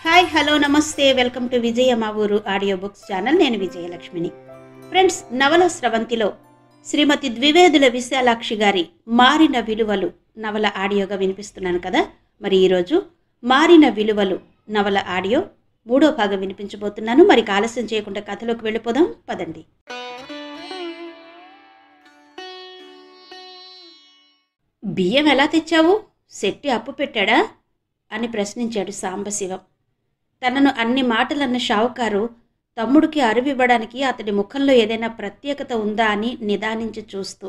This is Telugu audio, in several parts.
హాయ్ హలో నమస్తే వెల్కమ్ టు విజయ మా ఊరు ఆడియో బుక్స్ ఛానల్. నేను విజయలక్ష్మిని. ఫ్రెండ్స్, నవల స్రవంతిలో శ్రీమతి ద్వివేదుల విశాలాక్షి గారి మారిన విలువలు నవల ఆడియోగా వినిపిస్తున్నాను కదా. మరి ఈరోజు మారిన విలువలు నవల ఆడియో 3వ భాగం వినిపించబోతున్నాను. మరి ఆలస్యం చేయకుండా కథలోకి వెళ్ళిపోదాం పదండి. బియ్యం ఎలా తెచ్చావు? శెట్టి అప్పు పెట్టాడా అని ప్రశ్నించాడు సాంబశివం. తనను అన్ని మాటలన్న షావుకారు తమ్ముడికి అరువివ్వడానికి అతడి ముఖంలో ఏదైనా ప్రత్యేకత ఉందా అని నిదానించి చూస్తూ,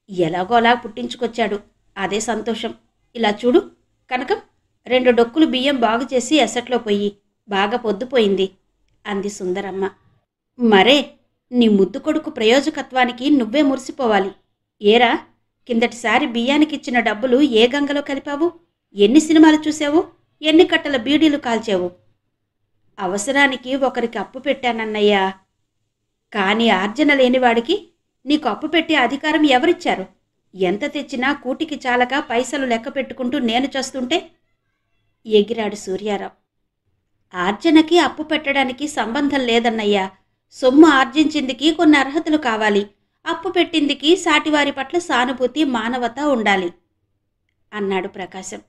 ఎలాగోలా పుట్టించుకొచ్చాడు, అదే సంతోషం. ఇలా చూడు కనకం, 2 డొక్కులు బియ్యం బాగు చేసి ఎసట్లో పొయ్యి, బాగా పొద్దుపోయింది అంది సుందరమ్మ. మరే, నీ ముద్దు కొడుకు ప్రయోజకత్వానికి నువ్వే మురిసిపోవాలి. ఏరా, కిందటిసారి బియ్యానికిచ్చిన డబ్బులు ఏ గంగలో కలిపావు? ఎన్ని సినిమాలు చూసావు? ఎన్ని కట్టల బీడీలు కాల్చావు? అవసరానికి ఒకరికి అప్పు పెట్టానన్నయ్యా. కానీ ఆర్జన లేనివాడికి నీకు అప్పు పెట్టే అధికారం ఎవరిచ్చారు? ఎంత తెచ్చినా కూటికి చాలక పైసలు లెక్క పెట్టుకుంటూ నేను చేస్తుంటే ఎగిరాడు సూర్యారావు. ఆర్జనకి అప్పు పెట్టడానికి సంబంధం లేదన్నయ్యా. సొమ్ము ఆర్జించిందికి కొన్ని అర్హతలు కావాలి. అప్పు పెట్టిందికి సాటివారి పట్ల సానుభూతి, మానవత ఉండాలి అన్నాడు ప్రకాశం.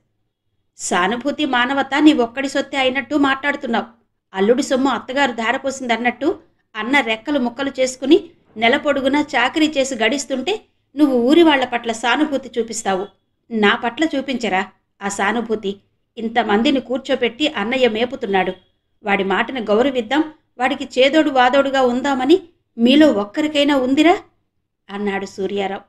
సానుభూతి, మానవత నీ ఒక్కడి సొత్తే అయినట్టు మాట్లాడుతున్నావు. అల్లుడి సొమ్ము అత్తగారు ధారపోసిందన్నట్టు అన్న రెక్కలు ముక్కలు చేసుకుని నెల పొడుగునా చాకరీ చేసి గడిస్తుంటే నువ్వు ఊరి వాళ్ల పట్ల సానుభూతి చూపిస్తావు. నా పట్ల చూపించరా ఆ సానుభూతి? ఇంతమందిని కూర్చోపెట్టి అన్నయ్య మేపుతున్నాడు. వాడి మాటను గౌరవిద్దాం, వాడికి చేదోడు వాదోడుగా ఉందామని మీలో ఒక్కరికైనా ఉందిరా అన్నాడు సూర్యారావు.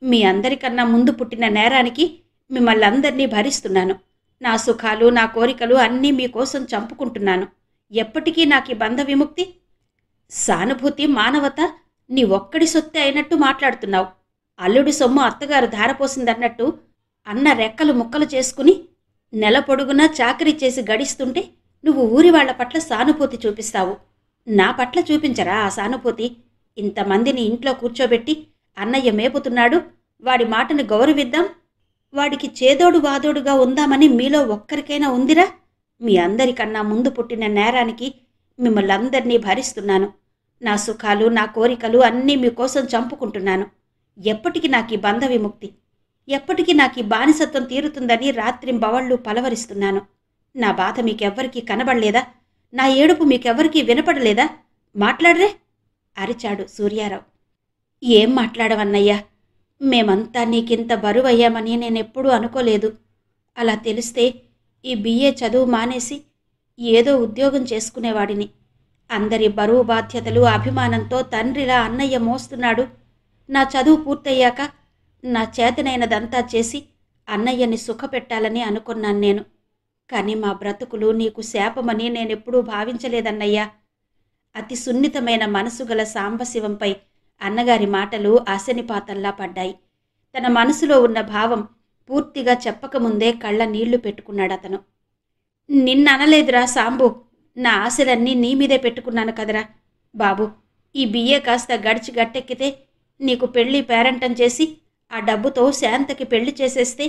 మీ అందరికన్నా ముందు పుట్టిన నేరానికి మిమ్మల్ని అందరినీ భరిస్తున్నాను. నా సుఖాలు, నా కోరికలు అన్నీ మీకోసం చంపుకుంటున్నాను. ఎప్పటికీ నాకు ఈ బంధ విముక్తి? సానుభూతి, మానవత నీ ఒక్కడి సొత్తే అయినట్టు మాట్లాడుతున్నావు. అల్లుడి సొమ్ము అత్తగారు ధారపోసిందన్నట్టు అన్న రెక్కలు ముక్కలు చేసుకుని నెల పొడుగునా చాకరీ చేసి గడిస్తుంటే నువ్వు ఊరి వాళ్ల పట్ల సానుభూతి చూపిస్తావు. నా పట్ల చూపించరా ఆ సానుభూతి? ఇంతమందిని ఇంట్లో కూర్చోబెట్టి అన్నయ్య మేపుతున్నాడు, వాడి మాటను గౌరవిద్దాం, వాడికి చేదోడు వాదోడుగా ఉందామని మీలో ఒక్కరికైనా ఉందిరా? మీ అందరికన్నా ముందు పుట్టిన నేరానికి మిమ్మల్ని అందరినీ భరిస్తున్నాను. నా సుఖాలు, నా కోరికలు అన్నీ మీకోసం చంపుకుంటున్నాను. ఎప్పటికి నాకు ఈ బంధ విముక్తి? ఎప్పటికీ నాకు ఈ బానిసత్వం తీరుతుందని రాత్రింబవళ్ళు పలవరిస్తున్నాను. నా బాధ మీకెవ్వరికీ కనబడలేదా? నా ఏడుపు మీకెవ్వరికీ వినపడలేదా? మాట్లాడరే అరిచాడు సూర్యారావు. ఏం మాట్లాడవన్నయ్యా? మేమంతా నీకింత బరువయ్యామని నేనెప్పుడూ అనుకోలేదు. అలా తెలిస్తే ఈ బిఏ చదువు మానేసి ఏదో ఉద్యోగం చేసుకునేవాడిని. అందరి బరువు బాధ్యతలు అభిమానంతో తండ్రిలా అన్నయ్య మోస్తున్నాడు. నా చదువు పూర్తయ్యాక నా చేతనైనదంతా చేసి అన్నయ్యని సుఖపెట్టాలని అనుకున్నాను నేను. కానీ మా బ్రతుకులు నీకు శాపమని నేనెప్పుడూ భావించలేదన్నయ్యా. అతి సున్నితమైన మనసు గల సాంబశివంపై అన్నగారి మాటలు అశనిపాతంలా పడ్డాయి. తన మనసులో ఉన్న భావం పూర్తిగా చెప్పకముందే కళ్ళ నీళ్లు పెట్టుకున్నాడతను. నిన్ననలేదురా సాంబు, నా ఆశలన్నీ నీ మీదే పెట్టుకున్నాను కదరా బాబు. ఈ బిఏ కాస్త గడిచి గట్టెక్కితే నీకు పెళ్లి పేరంటం చేసి ఆ డబ్బుతో శాంతకి పెళ్లి చేసేస్తే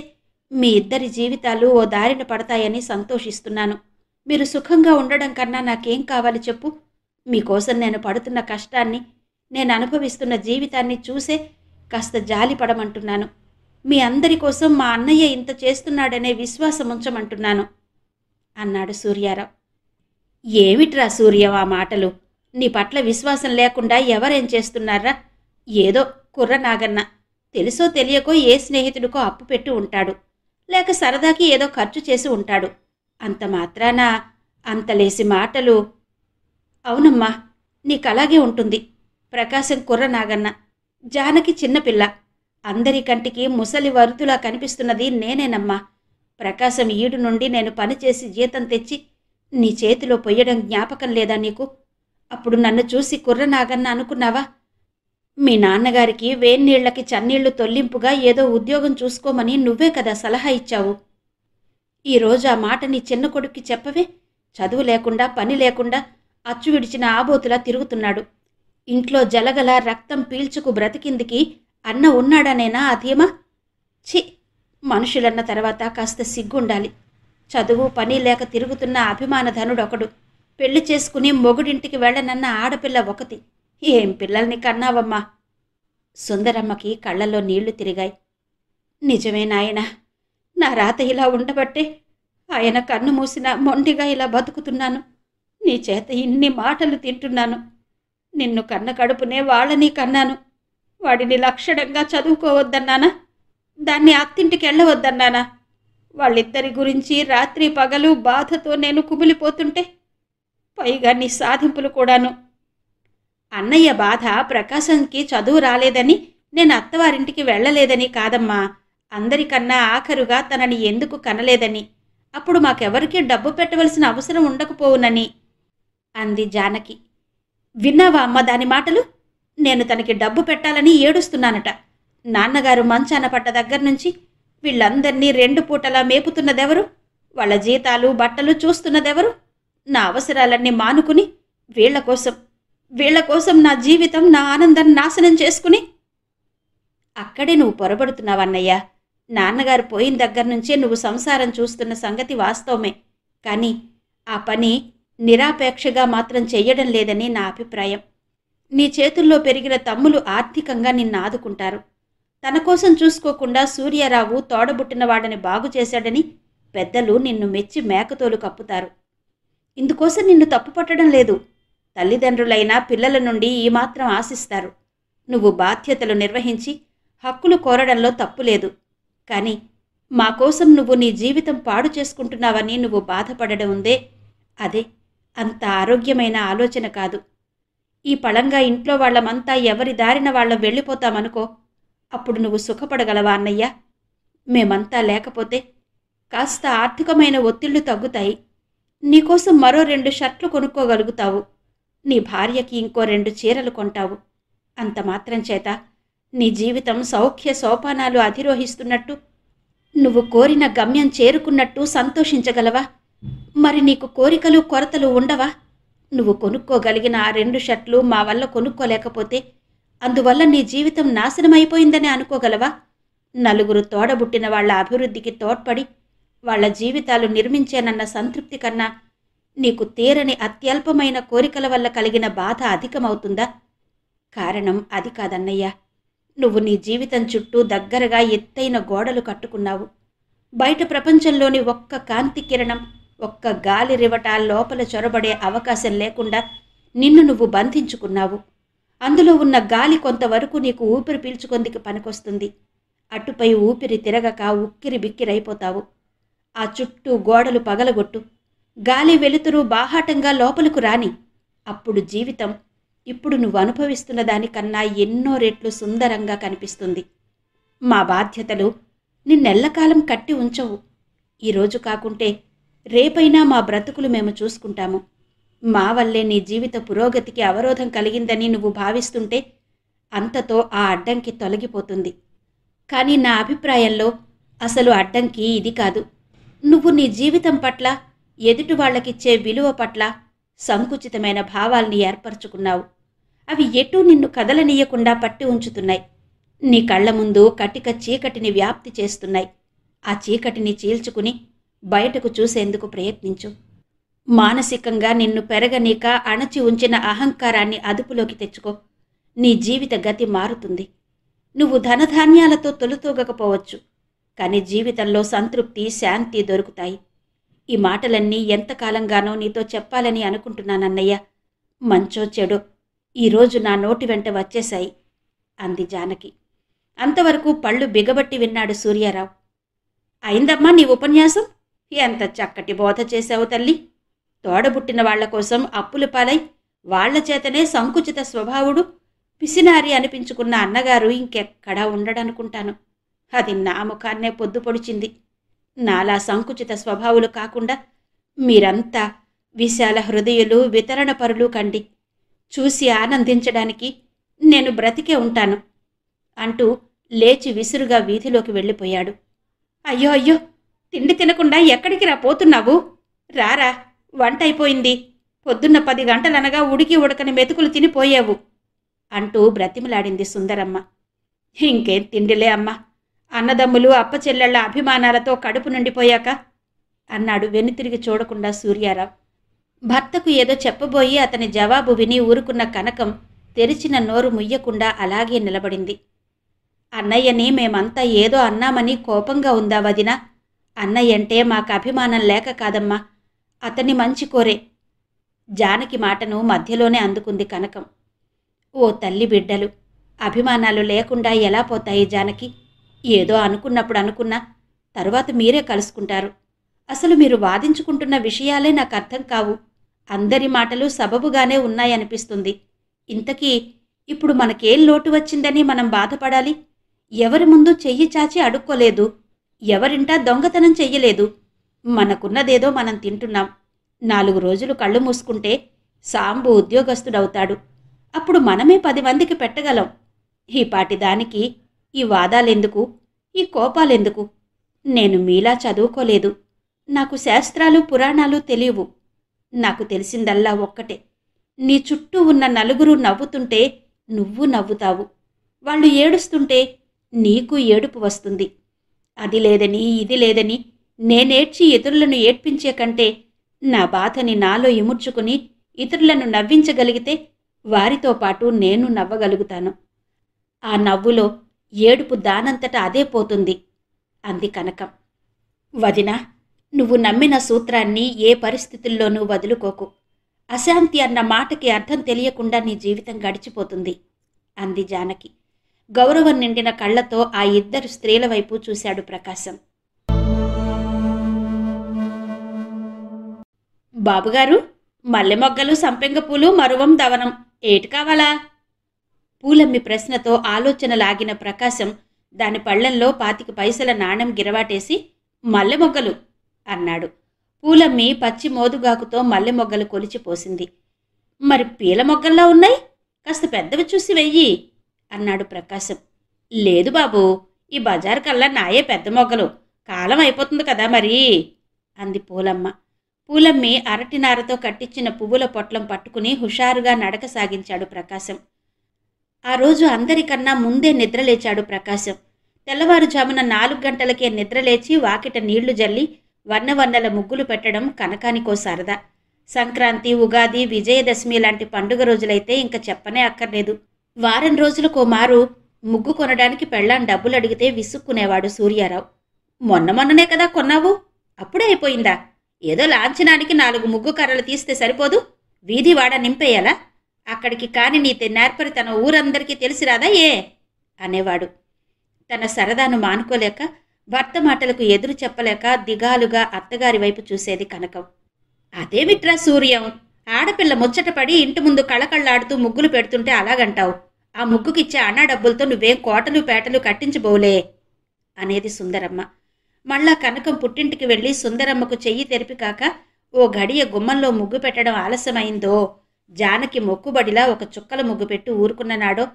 మీ ఇద్దరి జీవితాలు ఓ దారిన పడతాయని సంతోషిస్తున్నాను. మీరు సుఖంగా ఉండడం కన్నా నాకేం కావాలి చెప్పు? మీకోసం నేను పడుతున్న కష్టాన్ని, నేను అనుభవిస్తున్న జీవితాన్ని చూసే కాస్త జాలి పడమంటున్నాను. మీ అందరి కోసం మా అన్నయ్య ఇంత చేస్తున్నాడనే విశ్వాసం ఉంచమంటున్నాను అన్నాడు సూర్యారావు. ఏమిట్రా సూర్యం ఆ మాటలు? నీ పట్ల విశ్వాసం లేకుండా ఎవరేం చేస్తున్నారా? ఏదో కుర్ర నాగన్న తెలుసో తెలియకో ఏ స్నేహితుడికో అప్పు పెట్టి ఉంటాడు, లేక సరదాకి ఏదో ఖర్చు చేసి ఉంటాడు. అంత మాత్రాన అంతలేసి మాటలు? అవునమ్మా, నీకలాగే ఉంటుంది. ప్రకాశం కుర్ర నాగన్న, జానకి చిన్నపిల్ల. అందరి కంటికి ముసలి వరుతులా కనిపిస్తున్నది నేనేనమ్మా. ప్రకాశం ఈడు నుండి నేను పనిచేసి జీతం తెచ్చి నీ చేతిలో పొయ్యడం జ్ఞాపకం లేదా నీకు? అప్పుడు నన్ను చూసి కుర్ర నాగన్న అనుకున్నావా? మీ నాన్నగారికి వేన్నీళ్లకి చన్నీళ్లు తొల్లింపుగా ఏదో ఉద్యోగం చూసుకోమని నువ్వే కదా సలహా ఇచ్చావు. ఈరోజు ఆ మాట నీ చిన్న కొడుక్కి చెప్పవే? చదువు లేకుండా, పని లేకుండా అచ్చు విడిచిన ఆబోతులా తిరుగుతున్నాడు. ఇంట్లో జలగల రక్తం పీల్చుకు బ్రతికిందికి అన్న ఉన్నాడనేనా ఆ ధీమా? ఛీ, మనుషులన్న తర్వాత కాస్త సిగ్గుండాలి. చదువు పని లేక తిరుగుతున్న అభిమానధనుడొకడు, పెళ్లి చేసుకుని మొగుడింటికి వెళ్ళనన్న ఆడపిల్ల ఒకటి. ఏం పిల్లల్ని కన్నావమ్మా? సుందరమ్మకి కళ్ళల్లో నీళ్లు తిరిగాయి. నిజమే నాయనా, నా రాత ఇలా ఉండబట్టే ఆయన కన్ను మూసిన మొండిగా ఇలా బతుకుతున్నాను. నీ చేత ఇన్ని మాటలు తింటున్నాను. నిన్ను కన్న కడుపునే వాళ్ళని కన్నాను. వాడిని లక్షణంగా చదువుకోవద్దన్నానా? దాన్ని అత్తింటికి వెళ్ళవద్దన్నానా? వాళ్ళిద్దరి గురించి రాత్రి పగలు బాధతో నేను కుమిలిపోతుంటే పైగా నీ సాధింపులు కూడాను. అన్నయ్య బాధ ప్రకాశంకి చదువు రాలేదని నేను అత్తవారింటికి వెళ్ళలేదని కాదమ్మా, అందరికన్నా ఆఖరుగా తనని ఎందుకు కనలేదని, అప్పుడు మాకెవరికీ డబ్బు పెట్టవలసిన అవసరం ఉండకపోవునని అంది జానకి. విన్నావా అమ్మ దాని మాటలు? నేను తనకి డబ్బు పెట్టాలని ఏడుస్తున్నానట. నాన్నగారు మంచాన పడ్డ దగ్గర నుంచి వీళ్ళందర్నీ 2 పూటలా మేపుతున్నదెవరు? వాళ్ళ జీతాలు బట్టలు చూస్తున్నదెవరు? నా అవసరాలన్నీ మానుకుని వీళ్ల కోసం నా జీవితం, నా ఆనందం నాశనం చేసుకుని అక్కడే నువ్వు పొరబడుతున్నావన్నయ్య. నాన్నగారు పోయిన దగ్గర నుంచే నువ్వు సంసారం చూస్తున్న సంగతి వాస్తవమే. కానీ ఆ పని నిరాపేక్షగా మాత్రం చెయ్యడం లేదని నా అభిప్రాయం. నీ చేతుల్లో పెరిగిన తమ్ములు ఆర్థికంగా నిన్ను ఆదుకుంటారు. తన కోసం చూసుకోకుండా సూర్యారావు తోడబుట్టిన వాడని బాగు చేశాడని పెద్దలు నిన్ను మెచ్చి మేకతోలు కప్పుతారు. ఇందుకోసం నిన్ను తప్పుపట్టడం లేదు. తల్లిదండ్రులైనా పిల్లల నుండి ఈ మాత్రం ఆశిస్తారు. నువ్వు బాధ్యతలు నిర్వహించి హక్కులు కోరడంలో తప్పులేదు. కానీ మా కోసం నువ్వు నీ జీవితం పాడు చేసుకుంటున్నావని నువ్వు బాధపడడం ఉందే, అదే అంత ఆరోగ్యమైన ఆలోచన కాదు. ఈ పళంగా ఇంట్లో వాళ్ళమంతా ఎవరి దారిన వాళ్ళం వెళ్ళిపోతామనుకో, అప్పుడు నువ్వు సుఖపడగలవా అన్నయ్య? మేమంతా లేకపోతే కాస్త ఆర్థికమైన ఒత్తిళ్లు తగ్గుతాయి. నీకోసం మరో 2 షర్ట్లు కొనుక్కోగలుగుతావు. నీ భార్యకి ఇంకో 2 చీరలు కొంటావు. అంత మాత్రం చేత నీ జీవితం సౌఖ్య సోపానాలు అధిరోహిస్తున్నట్టు, నువ్వు కోరిన గమ్యం చేరుకున్నట్టు సంతోషించగలవా? మరి నీకు కోరికలు కొరతలు ఉండవా? నువ్వు కొనుక్కోగలిగిన ఆ 2 షర్ట్లు మా వల్ల కొనుక్కోలేకపోతే అందువల్ల నీ జీవితం నాశనమైపోయిందని అనుకోగలవా? నలుగురు తోడబుట్టిన వాళ్ల అభివృద్ధికి తోడ్పడి వాళ్ల జీవితాలు నిర్మించేనన్న సంతృప్తి కన్నా నీకు తీరని అత్యల్పమైన కోరికల వల్ల కలిగిన బాధ అధికమవుతుందా? కారణం అది కాదన్నయ్యా. నువ్వు నీ జీవితం చుట్టూ దగ్గరగా ఎత్తైన గోడలు కట్టుకున్నావు. బయట ప్రపంచంలోని ఒక్క కాంతి కిరణం, ఒక్క గాలి రివట లోపల చొరబడే అవకాశం లేకుండా నిన్ను నువ్వు బంధించుకున్నావు. అందులో ఉన్న గాలి కొంతవరకు నీకు ఊపిరి పీల్చుకొందికి పనికొస్తుంది. అటుపై ఊపిరి తిరగక ఉక్కిరి బిక్కిరైపోతావు. ఆ చుట్టూ గోడలు పగలగొట్టు, గాలి వెలుతురు బాహాటంగా లోపలకు రాని. అప్పుడు జీవితం ఇప్పుడు నువ్వు అనుభవిస్తున్న దానికన్నా ఎన్నో రెట్లు సుందరంగా కనిపిస్తుంది. మా బాధ్యతలు నిన్నెల్లకాలం కట్టి ఉంచవు. ఈరోజు కాకుంటే రేపైనా మా బ్రతుకులు మేము చూసుకుంటాము. మా వల్లే నీ జీవిత పురోగతికి అవరోధం కలిగిందని నువ్వు భావిస్తుంటే అంతతో ఆ అడ్డంకి తొలగిపోతుంది. కానీ నా అభిప్రాయంలో అసలు అడ్డంకి ఇది కాదు. నువ్వు నీ జీవితం పట్ల, ఎదుటి వాళ్ళకిచ్చే విలువ పట్ల సంకుచితమైన భావాల్ని ఏర్పరచుకున్నావు. అవి ఎటూ నిన్ను కదలనీయకుండా పట్టి ఉంచుతున్నాయి. నీ కళ్ల ముందు కటిక చీకటిని వ్యాప్తి చేస్తున్నాయి. ఆ చీకటిని చీల్చుకుని బయటకు చూసేందుకు ప్రయత్నించు. మానసికంగా నిన్ను పెరగనీక అణచి ఉంచిన అహంకారాన్ని అదుపులోకి తెచ్చుకో. నీ జీవిత గతి మారుతుంది. నువ్వు ధనధాన్యాలతో తొలుతూగకపోవచ్చు, కానీ జీవితంలో సంతృప్తి, శాంతి దొరుకుతాయి. ఈ మాటలన్నీ ఎంతకాలంగానో నీతో చెప్పాలని అనుకుంటున్నానన్నయ్య. మంచో చెడో ఈరోజు నా నోటి వెంట వచ్చేశాయి అంది జానకి. అంతవరకు పళ్ళు బిగబట్టి విన్నాడు సూర్యారావు. అయిందమ్మా నీ ఉపన్యాసం? ఎంత చక్కటి బోధ చేశావు తల్లి. తోడబుట్టిన వాళ్ల కోసం అప్పులు పాలై వాళ్ల చేతనే సంకుచిత స్వభావుడు, పిసినారి అనిపించుకున్న అన్నగారు ఇంకెక్కడా ఉండడనుకుంటాను. అది నా ముఖాన్నే పొద్దు పొడిచింది. నాలా సంకుచిత స్వభావులు కాకుండా మీరంతా విశాల హృదయులు, వితరణపరులు కండి. చూసి ఆనందించడానికి నేను బ్రతికే ఉంటాను అంటూ లేచి విసురుగా వీధిలోకి వెళ్ళిపోయాడు. అయ్యో అయ్యో, తిండి తినకుండా ఎక్కడికి రా పోతున్నావు? రారా, వంట అయిపోయింది. పొద్దున్న 10 గంటలనగా ఉడికి ఉడకని మెతుకులు తినిపోయావు అంటూ బ్రతిమలాడింది సుందరమ్మ. ఇంకేం తిండిలే అమ్మా. అన్నదమ్ములు అప్పచెల్లెళ్ల అభిమానాలతో కడుపు నిండిపోయాక అన్నాడు వెనుతిరిగి చూడకుండా సూర్యారావు. భర్తకు ఏదో చెప్పబోయి అతని జవాబు విని ఊరుకున్న కనకం తెరిచిన నోరు ముయ్యకుండా అలాగే నిలబడింది. అన్నయ్యని మేమంతా ఏదో అన్నామని కోపంగా ఉందా వదిన? అన్నయ్యంటే మాకు అభిమానం లేక కాదమ్మా, అతన్ని మంచి కోరే. జానకి మాటను మధ్యలోనే అందుకుంది కనకం. ఓ తల్లి బిడ్డలు, అభిమానాలు లేకుండా ఎలా పోతాయి జానకి? ఏదో అనుకున్నప్పుడు అనుకున్నా, తరువాత మీరే కలుసుకుంటారు. అసలు మీరు వాదించుకుంటున్న విషయాలే నాకు అర్థం కావు. అందరి మాటలు సబబుగానే ఉన్నాయనిపిస్తుంది. ఇంతకీ ఇప్పుడు మనకేం లోటు వచ్చిందని మనం బాధపడాలి? ఎవరి ముందు చెయ్యి చాచి అడుక్కోలేదు, ఎవరింటా దొంగతనం చెయ్యలేదు. మనకున్నదేదో మనం తింటున్నాం. 4 రోజులు కళ్ళు మూసుకుంటే సాంబు ఉద్యోగస్తుడవుతాడు. అప్పుడు మనమే 10 మందికి పెట్టగలం. ఈ పాటి దానికి ఈ వాదాలెందుకు, ఈ కోపాలెందుకు? నేను మీలా చదువుకోలేదు. నాకు శాస్త్రాలు పురాణాలు తెలియవు. నాకు తెలిసిందల్లా ఒక్కటే, నీ చుట్టూ ఉన్న నలుగురు నవ్వుతుంటే నువ్వు నవ్వుతావు. వాళ్ళు ఏడుస్తుంటే నీకు ఏడుపు వస్తుంది. అది లేదని ఇది లేదని నేనేడ్చి ఇతరులను ఏడ్పించే కంటే నా బాధని నాలో ఇముడ్చుకుని ఇతరులను నవ్వించగలిగితే వారితో పాటు నేను నవ్వగలుగుతాను. ఆ నవ్వులో ఏడుపు దానంతట అదే పోతుంది అంది కనకం. వదినా, నువ్వు నమ్మిన సూత్రాన్ని ఏ పరిస్థితుల్లోనూ వదులుకోకు. అశాంతి అన్న మాటకి అర్థం తెలియకుండా నీ జీవితం గడిచిపోతుంది అంది జానకి. గౌరవం నిండిన కళ్లతో ఆ 2 స్త్రీల వైపు చూశాడు ప్రకాశం. బాబుగారు, మల్లెమొగ్గలు, సంపెంగ పూలు, మరువం, దవనం ఏటి కావాలా? పూలమ్మి ప్రశ్నతో ఆలోచన లాగిన ప్రకాశం దాని పళ్లెంలో 25 పైసల నాణెం గిరవాటేసి మల్లెమొగ్గలు అన్నాడు. పూలమ్మి పచ్చి మోదుగాకుతో మల్లెమొగ్గలు కొలిచిపోసింది. మరి పీల మొగ్గల్లా ఉన్నాయి, కాస్త పెద్దవి చూసి వెయ్యి అన్నాడు ప్రకాశం. లేదు బాబూ, ఈ బజారు కల్లా నాయే పెద్ద మొగ్గలు, కాలం అయిపోతుంది కదా మరి అంది పూలమ్మ. పూలమ్మి అరటినారతో కట్టించిన పువ్వుల పొట్లం పట్టుకుని హుషారుగా నడక సాగించాడు ప్రకాశం. ఆ రోజు అందరికన్నా ముందే నిద్రలేచాడు ప్రకాశం. తెల్లవారుజామున 4 గంటలకే నిద్రలేచి వాకిట నీళ్లు జల్లి వన్నవన్నెల ముగ్గులు పెట్టడం కనకానికో సరదా. సంక్రాంతి, ఉగాది, విజయదశమి లాంటి పండుగ రోజులైతే ఇంక చెప్పనే అక్కర్లేదు. వారం రోజులకో మారు ముగ్గు కొనడానికి పెళ్ళాం డబ్బులు అడిగితే విసుక్కునేవాడు సూర్యారావు. మొన్ననే కదా కొన్నావు, అప్పుడే అయిపోయిందా? ఏదో లాంఛనానికి 4 ముగ్గు కర్రలు తీస్తే సరిపోదు, వీధి వాడ నింపేయాలా? అక్కడికి కాని నీ నేర్పరి తన ఊరందరికీ తెలిసిరాదా ఏ అనేవాడు. తన సరదాను మానుకోలేక, భర్త మాటలకు ఎదురు చెప్పలేక దిగాలుగా అత్తగారి వైపు చూసేది కనకం. అదేమిట్రా సూర్యం, ఆడపిల్ల ముచ్చటపడి ఇంటి ముందు కళకళ్ళాడుతూ ముగ్గులు పెడుతుంటే అలాగంటావు? ఆ ముగ్గుకిచ్చే అన్నా డబ్బులతో నువ్వేం కోటలు పేటలు కట్టించబోలే అనేది సుందరమ్మ. మళ్ళా కనకం పుట్టింటికి వెళ్ళి సుందరమ్మకు చెయ్యి తెరిపి కాక ఓ గడియ గుమ్మంలో ముగ్గు పెట్టడం ఆలస్యమైందో, జానకి మొక్కుబడిలా ఒక చుక్కల ముగ్గు పెట్టి ఊరుకున్ననాడో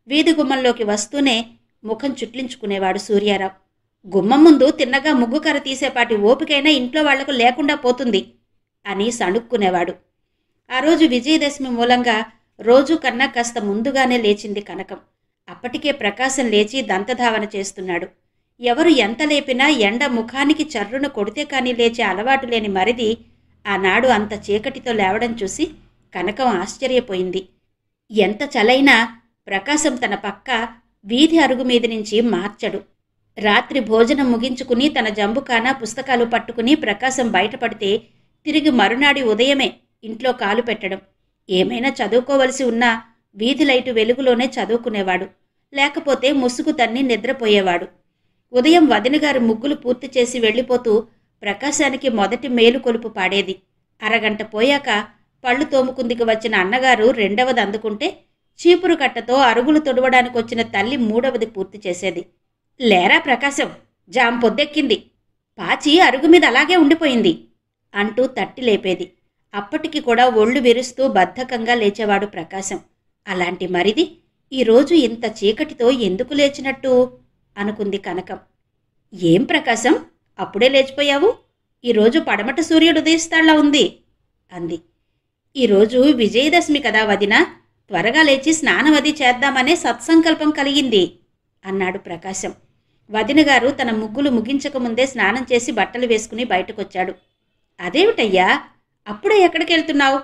వీధి గుమ్మంలోకి వస్తూనే ముఖం చుట్లించుకునేవాడు సూర్యారావు. గుమ్మం ముందు తిన్నగా ముగ్గు కర్ర తీసేపాటి ఓపికైనా ఇంట్లో వాళ్లకు లేకుండా పోతుంది అని సణుక్కునేవాడు. ఆ రోజు విజయదశమి మూలంగా రోజు కన్నా కాస్త ముందుగానే లేచింది కనకం. అప్పటికే ప్రకాశం లేచి దంతధావన చేస్తున్నాడు. ఎవరు ఎంత లేపినా ఎండ ముఖానికి చర్రున కొడితే కానీ లేచే అలవాటు లేని మరిది ఆనాడు అంత చీకటితో లేవడం చూసి కనకం ఆశ్చర్యపోయింది. ఎంత చలైనా ప్రకాశం తన పక్క వీధి అరుగు మీద నుంచి మార్చడు. రాత్రి భోజనం ముగించుకుని తన జంబుకానా పుస్తకాలు పట్టుకుని ప్రకాశం బయటపడితే తిరిగి మరునాడి ఉదయమే ఇంట్లో కాలు పెట్టడం. ఏమైనా చదువుకోవలసి ఉన్నా వీధి లైటు వెలుగులోనే చదువుకునేవాడు, లేకపోతే ముసుగు తన్ని నిద్రపోయేవాడు. ఉదయం వదినగారు ముగ్గులు పూర్తి చేసి వెళ్ళిపోతూ ప్రకాశానికి మొదటి మేలుకొలుపు పాడేది. అరగంట పోయాక పళ్ళు తోముకుందికి వచ్చిన అన్నగారు 2వది అందుకుంటే చీపురు కట్టతో అరుగులు తొడవడానికి వచ్చిన తల్లి 3వది పూర్తి చేసేది. లేరా ప్రకాశం, జాం పొద్దెక్కింది, పాచి అరుగు మీద అలాగే ఉండిపోయింది అంటూ తట్టి లేపేది. అప్పటికి కూడా ఒళ్ళు విరుస్తూ బద్ధకంగా లేచేవాడు ప్రకాశం. అలాంటి మరిది ఈరోజు ఇంత చీకటితో ఎందుకు లేచినట్టు అనుకుంది కనకం. ఏం ప్రకాశం, అప్పుడే లేచిపోయావు? ఈరోజు పడమట సూర్యుడు ఉదయిస్తాళ్లా ఉంది అంది. ఈరోజు విజయదశమి కదా వదినా, త్వరగా లేచి స్నానం అది చేద్దామనే సత్సంకల్పం కలిగింది అన్నాడు ప్రకాశం. వదినగారు తన ముగ్గులు ముగించకముందే స్నానం చేసి బట్టలు వేసుకుని బయటకొచ్చాడు. అదేమిటయ్యా, అప్పుడే ఎక్కడికెళ్తున్నావు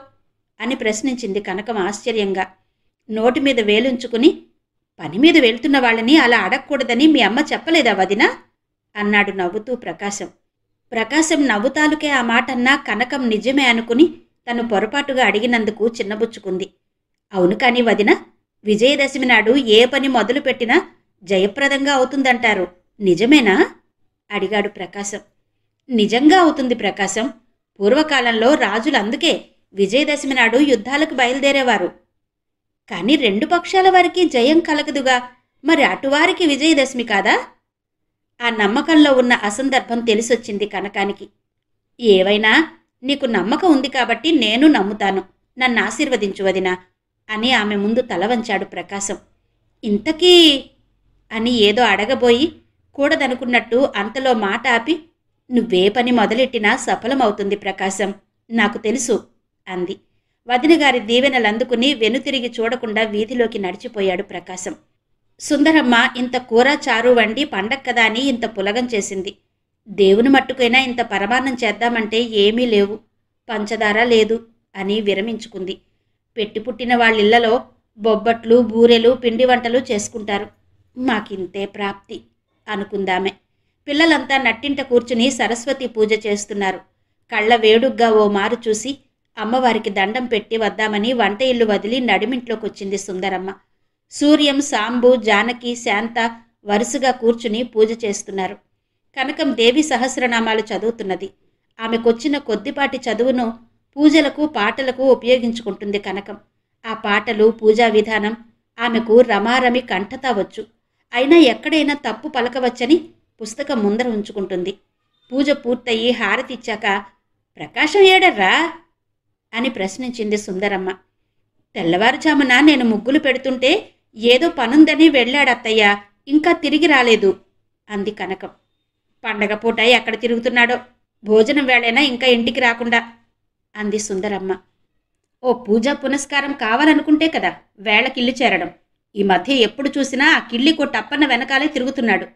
అని ప్రశ్నించింది కనకం ఆశ్చర్యంగా. నోటి మీద వేలుంచుకుని, పని మీద వెళ్తున్న వాళ్ళని అలా అడగకూడదని మీ అమ్మ చెప్పలేదా వదినా అన్నాడు నవ్వుతూ ప్రకాశం. ప్రకాశం నవ్వుతాలుకే ఆ మాటన్నా కనకం నిజమే అనుకుని తను పొరపాటుగా అడిగినందుకు చిన్నబుచ్చుకుంది. అవును కాని వదిన, విజయదశమి నాడు ఏ పని మొదలుపెట్టినా జయప్రదంగా అవుతుందంటారు, నిజమేనా అడిగాడు ప్రకాశం. నిజంగా అవుతుంది ప్రకాశం. పూర్వకాలంలో రాజులు అందుకే విజయదశమి నాడు యుద్ధాలకు బయలుదేరేవారు. కాని రెండు పక్షాల వారికి జయం కలగదుగా, మరి అటువారికి విజయదశమి కాదా? ఆ నమ్మకంలో ఉన్న అసందర్భం తెలిసొచ్చింది కనకానికి. ఏవైనా నీకు నమ్మకం ఉంది కాబట్టి నేను నమ్ముతాను, నన్ను ఆశీర్వదించు వదినా అని ఆమె ముందు తల వంచాడు ప్రకాశం. ఇంతకీ అని ఏదో అడగబోయి కూడదనుకున్నట్టు అంతలో మాట ఆపి, నువ్వే పని మొదలెట్టినా సఫలమవుతుంది ప్రకాశం, నాకు తెలుసు అంది. వదినగారి దీవెనలందుకుని వెనుతిరిగి చూడకుండా వీధిలోకి నడిచిపోయాడు ప్రకాశం. సుందరమ్మ ఇంత కూర చారు వండి పండక్కదా అని ఇంత పులగం చేసింది. దేవుని మట్టుకైనా ఇంత పరమాన్నం చేద్దామంటే ఏమీ లేవు, పంచదార లేదు అని విరమించుకుంది. పెట్టి పుట్టిన వాళ్ళిళ్లలో బొబ్బట్లు, బూరెలు, పిండి వంటలు చేసుకుంటారు, మాకింతే ప్రాప్తి అనుకుందామే. పిల్లలంతా నట్టింట కూర్చుని సరస్వతి పూజ చేస్తున్నారు. కళ్ళ వేడుగ్గా ఓ మారు చూసి అమ్మవారికి దండం పెట్టి వద్దామని వంట ఇల్లు వదిలి నడిమింట్లోకొచ్చింది సుందరమ్మ. సూర్యం, సాంబు, జానకి, శాంత వరుసగా కూర్చుని పూజ చేస్తున్నారు. కనకం దేవి సహస్రనామాలు చదువుతున్నది. ఆమెకొచ్చిన కొద్దిపాటి చదువును పూజలకు, పాటలకు ఉపయోగించుకుంటుంది కనకం. ఆ పాటలు, పూజా విధానం ఆమెకు రమారమి కంఠతా వచ్చు. అయినా ఎక్కడైనా తప్పు పలకవచ్చని పుస్తకం ముందర ఉంచుకుంటుంది. పూజ పూర్తయి హారతిచ్చాక, ప్రకాశం ఏడర్రా అని ప్రశ్నించింది సుందరమ్మ. తెల్లవారుజామున నేను ముగ్గులు పెడుతుంటే ఏదో పనుందని వెళ్ళాడత్తయ్య, ఇంకా తిరిగి రాలేదు అంది కనకం. పండగ పూట ఎక్కడ తిరుగుతున్నాడో, భోజనం వేళైనా ఇంకా ఇంటికి రాకుండా అంది సుందరమ్మ. ఓ పూజా పునస్కారం కావాలనుకుంటే కదా వేళకిల్లు చేరడం. ఈ మధ్య ఎప్పుడు చూసినా ఆ కిళ్ళి కొట్టప్పన్న వెనకాలే తిరుగుతున్నాడు.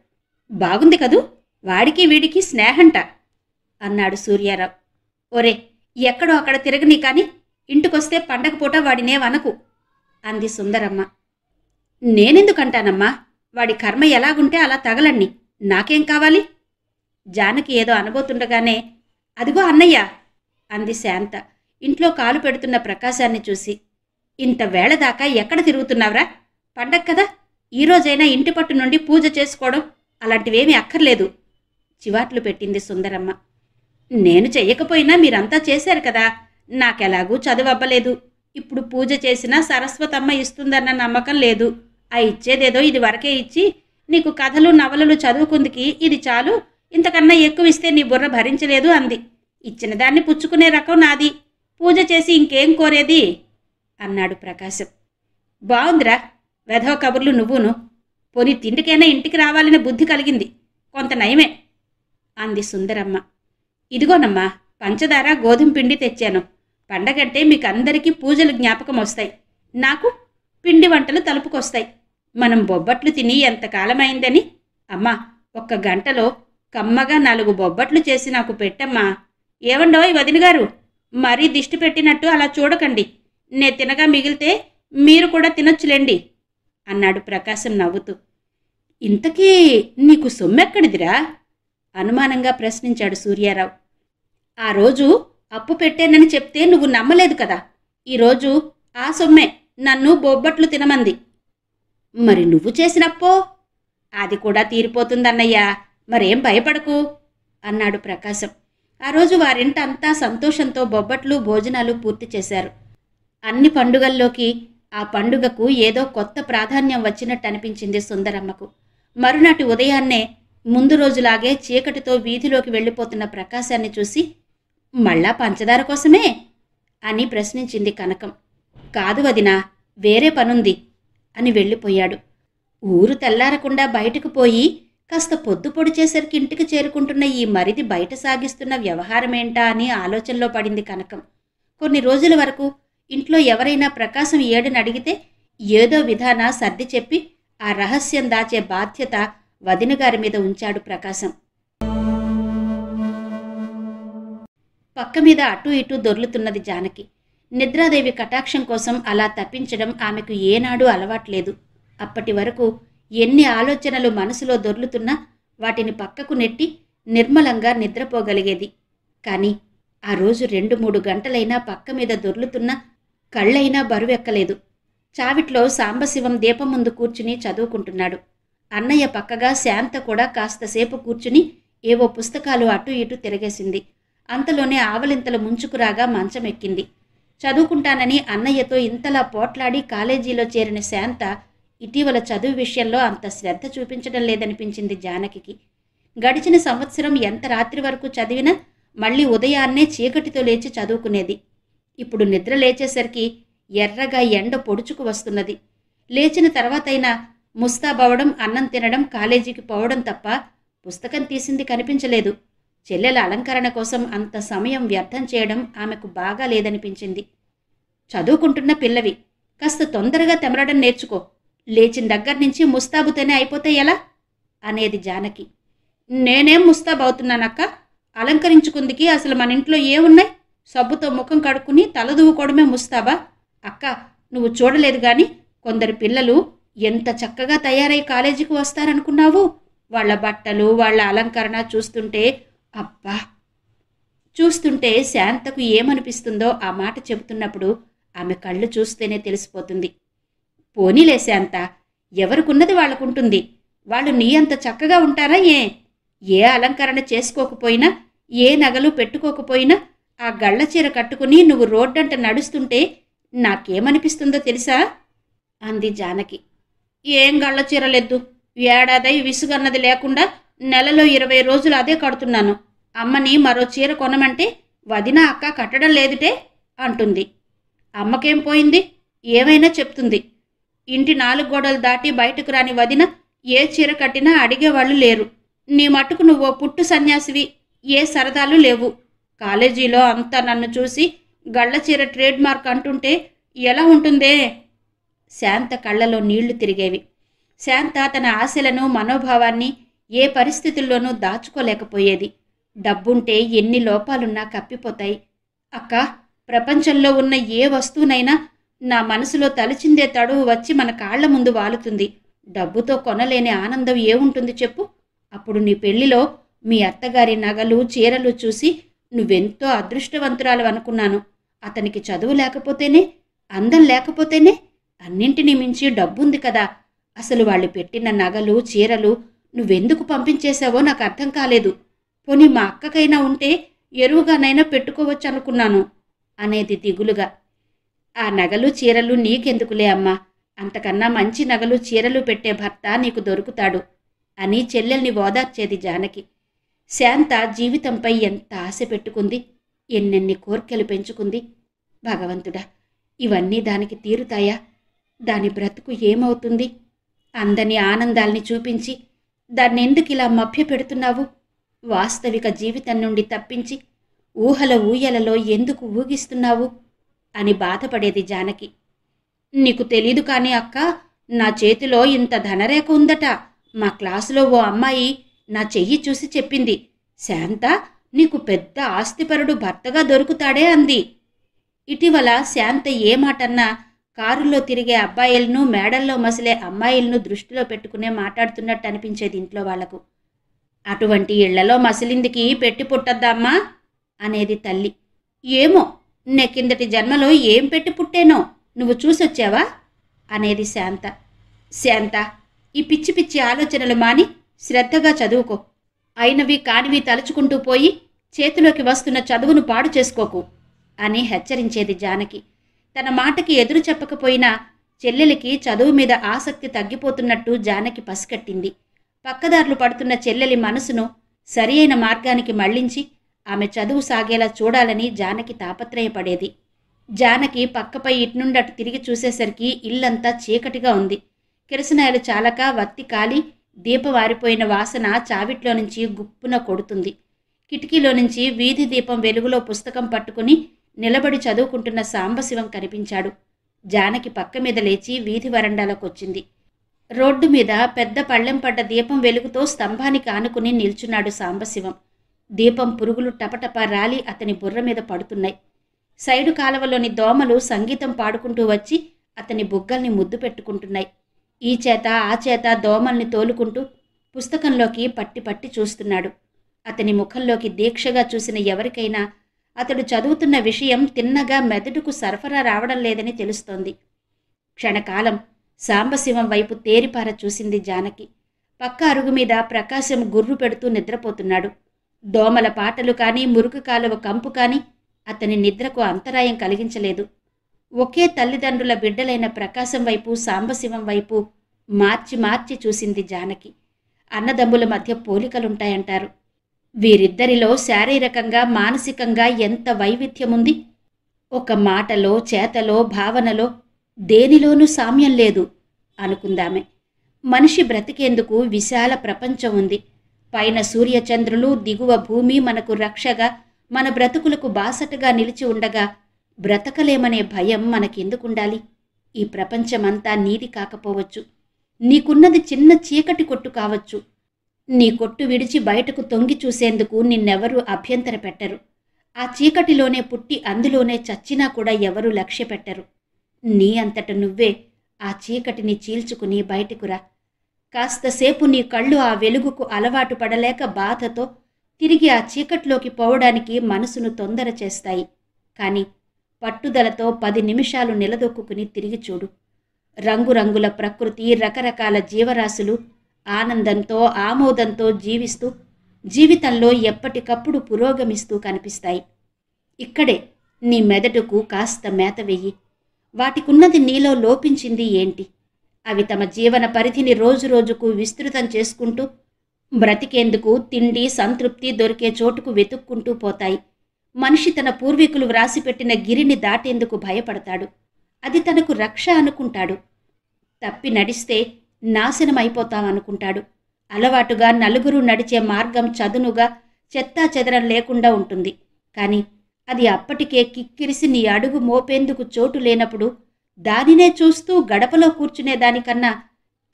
బాగుంది కదూ, వాడికి వీడికి స్నేహంట అన్నాడు సూర్యారావు. ఒరే, ఎక్కడో అక్కడ తిరగని కాని ఇంటికొస్తే పండగ పూట వాడినేవనకు అంది సుందరమ్మ. నేనెందుకంటానమ్మా, వాడి కర్మ ఎలాగుంటే అలా తగలన్ని, నాకేం కావాలి? జానకి ఏదో అనబోతుండగానే, అదిగో అన్నయ్య అంది శాంత ఇంట్లో కాలు పెడుతున్న ప్రకాశాన్ని చూసి. ఇంత వేళ దాకా ఎక్కడ తిరుగుతున్నావురా? పండగ కదా, ఈరోజైనా ఇంటి పట్టు నుండి పూజ చేసుకోవడం అలాంటివేమీ అక్కర్లేదు చివాట్లు పెట్టింది సుందరమ్మ. నేను చెయ్యకపోయినా మీరంతా చేశారు కదా, నాకెలాగూ చదువవ్వలేదు. ఇప్పుడు పూజ చేసినా సరస్వతమ్మ ఇస్తుందన్న నమ్మకం లేదు. ఆ ఇచ్చేదేదో ఇది వరకే ఇచ్చి, నీకు కథలు, నవలలు చదువుకుందికి ఇది చాలు, ఇంతకన్నా ఎక్కువ ఇస్తే నీ బుర్ర భరించలేదు అంది. ఇచ్చిన దాన్ని పుచ్చుకునే రకం నాది, పూజ చేసి ఇంకేం కోరేది అన్నాడు ప్రకాశం. బావుందిరా, వెధవ కబుర్లు నువ్వును. పోనీ తిండికైనా ఇంటికి రావాలనే బుద్ధి కలిగింది, కొంత నయమే అంది సుందరమ్మ. ఇదిగోనమ్మా, పంచదార, గోధుమ పిండి తెచ్చాను. పండగంటే మీకందరికీ పూజలు జ్ఞాపకం వస్తాయి, నాకు పిండి వంటలు తలుపుకొస్తాయి. మనం బొబ్బట్లు తిని ఎంతకాలమైందని. అమ్మా, ఒక్క గంటలో కమ్మగా 4 బొబ్బట్లు చేసి నాకు పెట్టమ్మా. ఏవండోయ్ వదినగారు, మరీ దిష్టి పెట్టినట్టు అలా చూడకండి. నే తినగా మిగిలితే మీరు కూడా తినొచ్చులేండి అన్నాడు ప్రకాశం నవ్వుతూ. ఇంతకీ నీకు సొమ్మెక్కడిదిరా అనుమానంగా ప్రశ్నించాడు సూర్యారావు. ఆ రోజు అప్పు పెట్టానని చెప్తే నువ్వు నమ్మలేదు కదా, ఈరోజు ఆ సొమ్మే నన్ను బొబ్బట్లు తినమంది. మరి నువ్వు చేసినప్పో? అది కూడా తీరిపోతుందన్నయ్యా, మరేం భయపడకు అన్నాడు ప్రకాశం. ఆ రోజు వారింట అంతా సంతోషంతో బొబ్బట్లు, భోజనాలు పూర్తి చేశారు. అన్ని పండుగల్లోకి ఆ పండుగకు ఏదో కొత్త ప్రాధాన్యం వచ్చినట్టు అనిపించింది సుందరమ్మకు. మరునాటి ఉదయాన్నే ముందు రోజులాగే చీకటితో వీధిలోకి వెళ్ళిపోతున్న ప్రకాశాన్ని చూసి, మళ్ళా పంచదార కోసమే అని ప్రశ్నించింది కనకం. కాదు వదినా, వేరే పనుంది అని వెళ్ళిపోయాడు. ఊరు తెల్లారకుండా బయటకు పోయి కాస్త పొద్దు పొడిచేసరికి ఇంటికి చేరుకుంటున్న ఈ మరిది బయట సాగిస్తున్న వ్యవహారమేంటా అని ఆలోచనలో పడింది కనకం. కొన్ని రోజుల వరకు ఇంట్లో ఎవరైనా ప్రకాశం ఏడని అడిగితే ఏదో విధాన సర్ది చెప్పి ఆ రహస్యం దాచే బాధ్యత వదినగారి మీద ఉంచాడు ప్రకాశం. పక్క మీద అటూ ఇటూ దొర్లుతున్నది జానకి. నిద్రాదేవి కటాక్షం కోసం అలా తప్పించడం ఆమెకు ఏనాడూ అలవాట్లేదు. అప్పటి వరకు ఎన్ని ఆలోచనలు మనసులో దొర్లుతున్నా వాటిని పక్కకు నెట్టి నిర్మలంగా నిద్రపోగలిగేది. కాని ఆ రోజు 2-3 గంటలైనా పక్క మీద దొర్లుతున్నా కళ్ళైనా బరువెక్కలేదు. చావిట్లో సాంబశివం దీపం ముందు కూర్చుని చదువుకుంటున్నాడు. అన్నయ్య పక్కగా శాంత కూడా కాస్తసేపు కూర్చుని ఏవో పుస్తకాలు అటూ ఇటూ తిరగేసింది. అంతలోనే ఆవలింతలు ముంచుకురాగా మంచమెక్కింది. చదువుకుంటానని అన్నయ్యతో ఇంతలా పోట్లాడి కాలేజీలో చేరిన శాంత ఇటీవల చదువు విషయంలో అంత శ్రద్ధ చూపించడం లేదనిపించింది జానకికి. గడిచిన సంవత్సరం ఎంత రాత్రి వరకు చదివినా మళ్ళీ ఉదయాన్నే చీకటితో లేచి చదువుకునేది. ఇప్పుడు నిద్ర లేచేసరికి ఎర్రగా ఎండ పొడుచుకు వస్తున్నది. లేచిన తర్వాతైనా ముస్తాబవడం, అన్నం తినడం, కాలేజీకి పోవడం తప్ప పుస్తకం తీసింది కనిపించలేదు. చెల్లెల అలంకరణ కోసం అంత సమయం వ్యర్థం చేయడం ఆమెకు బాగా లేదనిపించింది. చదువుకుంటున్న పిల్లవి, కాస్త తొందరగా తెమరడం నేర్చుకో. లేచిన దగ్గర్నుంచి ముస్తాబుతోనే అయిపోతే ఎలా అనేది జానకి. నేనేం ముస్తాబవుతున్నానక్క? అలంకరించుకుందికి అసలు మన ఇంట్లో ఏమున్నాయి? సబ్బుతో ముఖం కడుక్కుని తలదువ్వుకోవడమే ముస్తాబా? అక్క, నువ్వు చూడలేదు గాని కొందరు పిల్లలు ఎంత చక్కగా తయారై కాలేజీకి వస్తారనుకున్నావు? వాళ్ళ బట్టలు, వాళ్ళ అలంకరణ చూస్తుంటే అబ్బా! చూస్తుంటే శాంతకు ఏమనిపిస్తుందో ఆ మాట చెబుతున్నప్పుడు ఆమె కళ్ళు చూస్తేనే తెలిసిపోతుంది. పోనీలే శాంత, ఎవరికున్నది వాళ్ళకుంటుంది. వాళ్ళు నీ అంత చక్కగా ఉంటారా? ఏ అలంకరణ చేసుకోకపోయినా, ఏ నగలు పెట్టుకోకపోయినా ఆ గళ్ళచీర కట్టుకుని నువ్వు రోడ్డంట నడుస్తుంటే నాకేమనిపిస్తుందో తెలుసా? అంది జానకి. ఏం గళ్ళచీరలెద్దు, ఏడాదై విసుగన్నది లేకుండా నెలలో 20 రోజులు అదే కడుతున్నాను. అమ్మని మరో చీర కొనమంటే వదిన అక్క కట్టడం లేదుటే అంటుంది. అమ్మకేం పోయింది? ఏమైనా చెప్తుంది. ఇంటి 4 గోడలు దాటి బయటకు రాని వదిన ఏ చీర కట్టినా అడిగేవాళ్ళు లేరు. నీ మట్టుకు నువ్వో పుట్టు సన్యాసివి, ఏ సరదాలు లేవు. కాలేజీలో అంతా నన్ను చూసి గళ్ళచీర ట్రేడ్ మార్క్ అంటుంటే ఎలా ఉంటుందే? శాంత కళ్ళలో నీళ్లు తిరిగేవి. శాంత తన ఆశలను, మనోభావాన్ని ఏ పరిస్థితుల్లోనూ దాచుకోలేకపోయేది. డబ్బుంటే ఎన్ని లోపాలున్నా కప్పిపోతాయి. అక్క, ప్రపంచంలో ఉన్న ఏ వస్తువునైనా నా మనసులో తలచిందే తడువు వచ్చి మన కాళ్ల ముందు వాలుతుంది. డబ్బుతో కొనలేని ఆనందం ఏముంటుంది చెప్పు? అప్పుడు నీ పెళ్లిలో మీ అత్తగారి నగలు, చీరలు చూసి నువ్వెంతో అదృష్టవంతురాలు అనుకున్నాను. అతనికి చదువు లేకపోతేనే, అందం లేకపోతేనే, అన్నింటినీ మించి డబ్బుంది కదా. అసలు వాళ్ళు పెట్టిన నగలు, చీరలు నువ్వెందుకు పంపించేశావో నాకు అర్థం కాలేదు. పోనీ మా అక్కకైనా ఉంటే ఎరువుగానైనా పెట్టుకోవచ్చు అనుకున్నాను అనేది దిగులుగా. ఆ నగలు, చీరలు నీకెందుకులే అమ్మా, అంతకన్నా మంచి నగలు, చీరలు పెట్టే భర్త నీకు దొరుకుతాడు అని చెల్లెల్ని ఓదార్చేది జానకి. శాంత జీవితంపై ఎంత ఆశ పెట్టుకుంది, ఎన్నెన్ని కోర్కెలు పెంచుకుంది. భగవంతుడా, ఇవన్నీ దానికి తీరుతాయా? దాని బ్రతుకు ఏమవుతుంది? అందని ఆనందాల్ని చూపించి దాన్నెందుకు ఇలా మభ్య పెడుతున్నావు? వాస్తవిక జీవితం నుండి తప్పించి ఊహల ఊయలలో ఎందుకు ఊగిస్తున్నావు అని బాధపడేది జానకి. నీకు తెలీదు కానీ అక్క, నా చేతిలో ఇంత ధనరేఖ ఉందట. మా క్లాసులో ఓ అమ్మాయి నా చెయ్యి చూసి చెప్పింది, శాంత, నీకు పెద్ద ఆస్తిపరుడు భర్తగా దొరుకుతాడే అంది. ఇటీవల శాంత ఏ మాటన్నా కారులో తిరిగే అబ్బాయిలను, మేడల్లో మసిలే అమ్మాయిలను దృష్టిలో పెట్టుకునే మాట్లాడుతున్నట్టు అనిపించేది ఇంట్లో వాళ్లకు. అటువంటి ఇళ్లలో మసిలిందికి పెట్టి పుట్టద్దమ్మా అనేది తల్లి. ఏమో, నే కిందటి జన్మలో ఏం పెట్టి పుట్టేనో నువ్వు చూసొచ్చావా అనేది శాంత. శాంత, ఈ పిచ్చి పిచ్చి ఆలోచనలు మాని శ్రద్ధగా చదువుకో. అయినవి కానివి తలుచుకుంటూ పోయి చేతిలోకి వస్తున్న చదువును పాడు చేసుకోకు అని హెచ్చరించేది జానకి. తన మాటకి ఎదురు చెప్పకపోయినా చెల్లెలికి చదువు మీద ఆసక్తి తగ్గిపోతున్నట్టు జానకి పసికట్టింది. పక్కదారులు పడుతున్న చెల్లెలి మనసును సరి అయిన మార్గానికి మళ్లించి ఆమె చదువు సాగేలా చూడాలని జానకి తాపత్రయపడేది. జానకి పక్కపై ఇట్నుండటు తిరిగి చూసేసరికి ఇల్లంతా చీకటిగా ఉంది. కిరసనాయలు చాలక వత్తి కాలి దీపవారిపోయిన వాసన చావిట్లో నుంచి గుప్పున కొడుతుంది. కిటికీలో నుంచి వీధి దీపం వెలుగులో పుస్తకం పట్టుకుని నిలబడి చదువుకుంటున్న సాంబశివం కనిపించాడు. జానకి పక్క మీద లేచి వీధి వరండాలోకొచ్చింది. రోడ్డు మీద పెద్ద పళ్ళెం పడ్డ దీపం వెలుగుతో స్తంభానికి ఆనుకుని నిల్చున్నాడు సాంబశివం. దీపం పురుగులు టపటపా రాలి అతని బుర్ర మీద పడుతున్నాయి. సైడు కాలవలోని దోమలు సంగీతం పాడుకుంటూ వచ్చి అతని బుగ్గల్ని ముద్దు పెట్టుకుంటున్నాయి. ఈ చేత ఆ చేత దోమల్ని తోలుకుంటూ పుస్తకంలోకి పట్టి పట్టి చూస్తున్నాడు. అతని ముఖంలోకి దీక్షగా చూసిన ఎవరికైనా అతడు చదువుతున్న విషయం తిన్నగా మెదడుకు సరఫరా రావడం లేదని తెలుస్తోంది. క్షణకాలం సాంబశివం వైపు తేరిపార చూసింది జానకి. పక్క అరుగు మీద ప్రకాశం గుర్రు పెడుతూ నిద్రపోతున్నాడు. దోమల పాటలు కానీ మురుకు కాలువ కంపు కానీ అతని నిద్రకు అంతరాయం కలిగించలేదు. ఒకే తల్లిదండ్రుల బిడ్డలైన ప్రకాశం వైపు సాంబశివం వైపు మార్చి మార్చి చూసింది జానకి. అన్నదమ్ముల మధ్య పోలికలుంటాయంటారు. వీరిద్దరిలో శారీరకంగా మానసికంగా ఎంత వైవిధ్యముంది! ఒక మాటలో చేతలో భావనలో దేనిలోనూ సామ్యం లేదు అనుకుందామే. మనిషి బ్రతికేందుకు విశాల ప్రపంచం ఉంది. పైన సూర్యచంద్రులు, దిగువ భూమి మనకు రక్షగా, మన బ్రతుకులకు బాసటగా నిలిచి ఉండగా బ్రతకలేమనే భయం మనకెందుకుండాలి? ఈ ప్రపంచమంతా నీది కాకపోవచ్చు. నీకున్నది చిన్న చీకటి కొట్టు కావచ్చు. నీ కొట్టు విడిచి బయటకు తొంగి చూసేందుకు నిన్నెవరూ అభ్యంతర పెట్టరు. ఆ చీకటిలోనే పుట్టి అందులోనే చచ్చినా కూడా ఎవరూ లక్ష్య పెట్టరు. నీ అంతట నువ్వే ఆ చీకటిని చీల్చుకుని బయటకురా. కాస్తసేపు నీ కళ్ళు ఆ వెలుగుకు అలవాటు పడలేక బాధతో తిరిగి ఆ చీకట్లోకి పోవడానికి మనసును తొందర చేస్తాయి. కానీ పట్టుదలతో 10 నిమిషాలు నిలదొక్కుని తిరిగి చూడు. రంగురంగుల ప్రకృతి, రకరకాల జీవరాశులు ఆనందంతో ఆమోదంతో జీవిస్తూ జీవితంలో ఎప్పటికప్పుడు పురోగమిస్తూ కనిపిస్తాయి. ఇక్కడే నీ మెదడుకు కాస్త మేత వెయ్యి. వాటికున్నది నీలో లోపించింది ఏంటి? అవి తమ జీవన పరిధిని రోజురోజుకు విస్తృతం చేసుకుంటూ బ్రతికేందుకు తిండి సంతృప్తి దొరికే చోటుకు వెతుక్కుంటూ పోతాయి. మనిషి తన పూర్వీకులు వ్రాసిపెట్టిన గిరిని దాటేందుకు భయపడతాడు. అది తనకు రక్ష అనుకుంటాడు. తప్పి నడిస్తే నాశనమైపోతామనుకుంటాడు. అలవాటుగా నలుగురు నడిచే మార్గం చదునుగా చెత్తా చెదరం లేకుండా ఉంటుంది. కానీ అది అప్పటికే కిక్కిరిసి నీ అడుగు మోపేందుకు చోటు లేనప్పుడు దానినే చూస్తూ గడపలో కూర్చునేదానికన్నా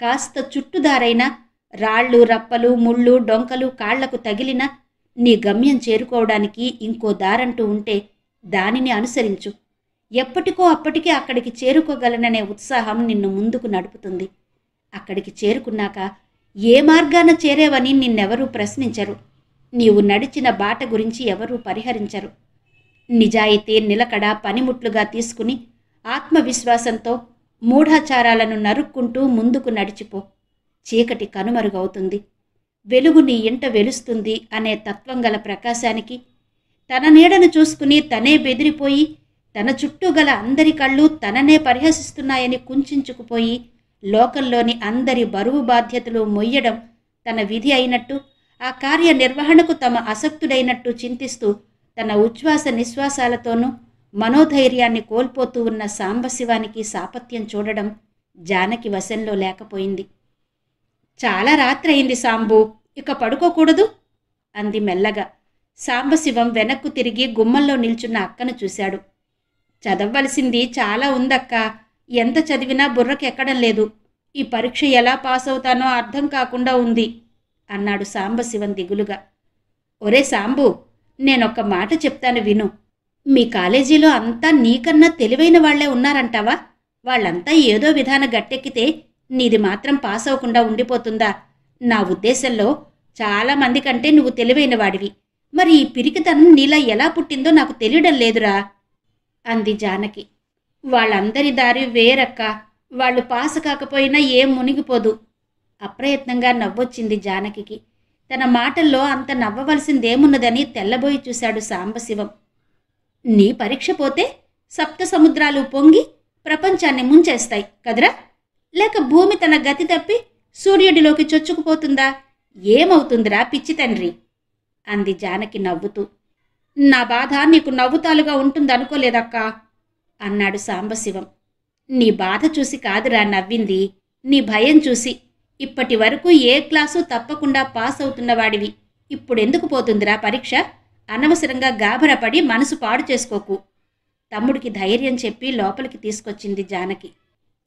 కాస్త చుట్టుదారైనా రాళ్ళు రప్పలు ముళ్ళు డొంకలు కాళ్లకు తగిలినా నీ గమ్యం చేరుకోవడానికి ఇంకో దారంటూ ఉంటే దానిని అనుసరించు. ఎప్పటికో అప్పటికే అక్కడికి చేరుకోగలననే ఉత్సాహం నిన్ను ముందుకు నడుపుతుంది. అక్కడికి చేరుకున్నాక ఏ మార్గాన చేరేవని నిన్నెవరూ ప్రశ్నించరు. నీవు నడిచిన బాట గురించి ఎవరూ పరిహరించరు. నిజాయితీ నిలకడ పనిముట్లుగా తీసుకుని ఆత్మవిశ్వాసంతో మూఢాచారాలను నరుక్కుంటూ ముందుకు నడిచిపో. చీకటి కనుమరుగవుతుంది. వెలుగు నీ ఇంట వెలుస్తుంది అనే తత్వం గల ప్రకాశానికి తన నీడను చూసుకుని తనే బెదిరిపోయి తన చుట్టూ గల అందరి కళ్ళు తననే పరిహసిస్తున్నాయని కుంచుకుపోయి లోకంలోని అందరి బరువు బాధ్యతలు మొయ్యడం తన విధి అయినట్టు, ఆ కార్య నిర్వహణకు తమ అసక్తుడైనట్టు చింతిస్తూ తన ఉచ్ఛ్వాస నిశ్వాసాలతోనూ మనోధైర్యాన్ని కోల్పోతూ ఉన్న సాంబశివానికి సాపత్యం చూడడం జానకి వశంలో లేకపోయింది. చాలా రాత్రయింది సాంబు, ఇక పడుకోకూడదు అంది మెల్లగా. సాంబశివం వెనక్కు తిరిగి గుమ్మంలో నిల్చున్న అక్కను చూశాడు. చదవవలసింది చాలా ఉందక్క, ఎంత చదివినా బుర్రకెక్కడం లేదు. ఈ పరీక్ష ఎలా పాస్ అవుతానో అర్థం కాకుండా ఉంది అన్నాడు సాంబశివం దిగులుగా. ఒరే సాంబు, నేనొక్క మాట చెప్తాను విను. మీ కాలేజీలో అంతా నీకన్నా తెలివైన వాళ్లే ఉన్నారంటావా? వాళ్ళంతా ఏదో విధాన గట్టెక్కితే నీది మాత్రం పాస్ అవ్వకుండా ఉండిపోతుందా? నా ఉద్దేశంలో చాలా మంది కంటే నువ్వు తెలివైన వాడివి. మరి ఈ పిరికితనం నీలా ఎలా పుట్టిందో నాకు తెలియడం లేదురా అంది జానకి. వాళ్ళందరి దారి వేరక్క, వాళ్ళు పాస్ కాకపోయినా ఏం మునిగిపోదు. అప్రయత్నంగా నవ్వొచ్చింది జానకి. తన మాటల్లో అంత నవ్వవలసిందేమున్నదని తెల్లబోయి చూశాడు సాంబశివం. నీ పరీక్ష పోతే సప్త సముద్రాలు పొంగి ప్రపంచాన్ని ముంచేస్తాయి కదరా? లేక భూమి తన గతి తప్పి సూర్యుడిలోకి చొచ్చుకుపోతుందా? ఏమవుతుందిరా పిచ్చి తండ్రి అంది జానకి నవ్వుతూ. నా బాధ నీకు నవ్వుతాలుగా ఉంటుందనుకోలేదక్కా అన్నాడు సాంబశివం. నీ బాధ చూసి కాదురా నవ్వింది, నీ భయం చూసి. ఇప్పటి వరకు ఏ క్లాసు తప్పకుండా పాస్ అవుతున్నవాడివి, ఇప్పుడెందుకు పోతుందిరా పరీక్ష? అనవసరంగా గాభరపడి మనసు పాడు చేసుకోకు. తమ్ముడికి ధైర్యం చెప్పి లోపలికి తీసుకొచ్చింది జానకి.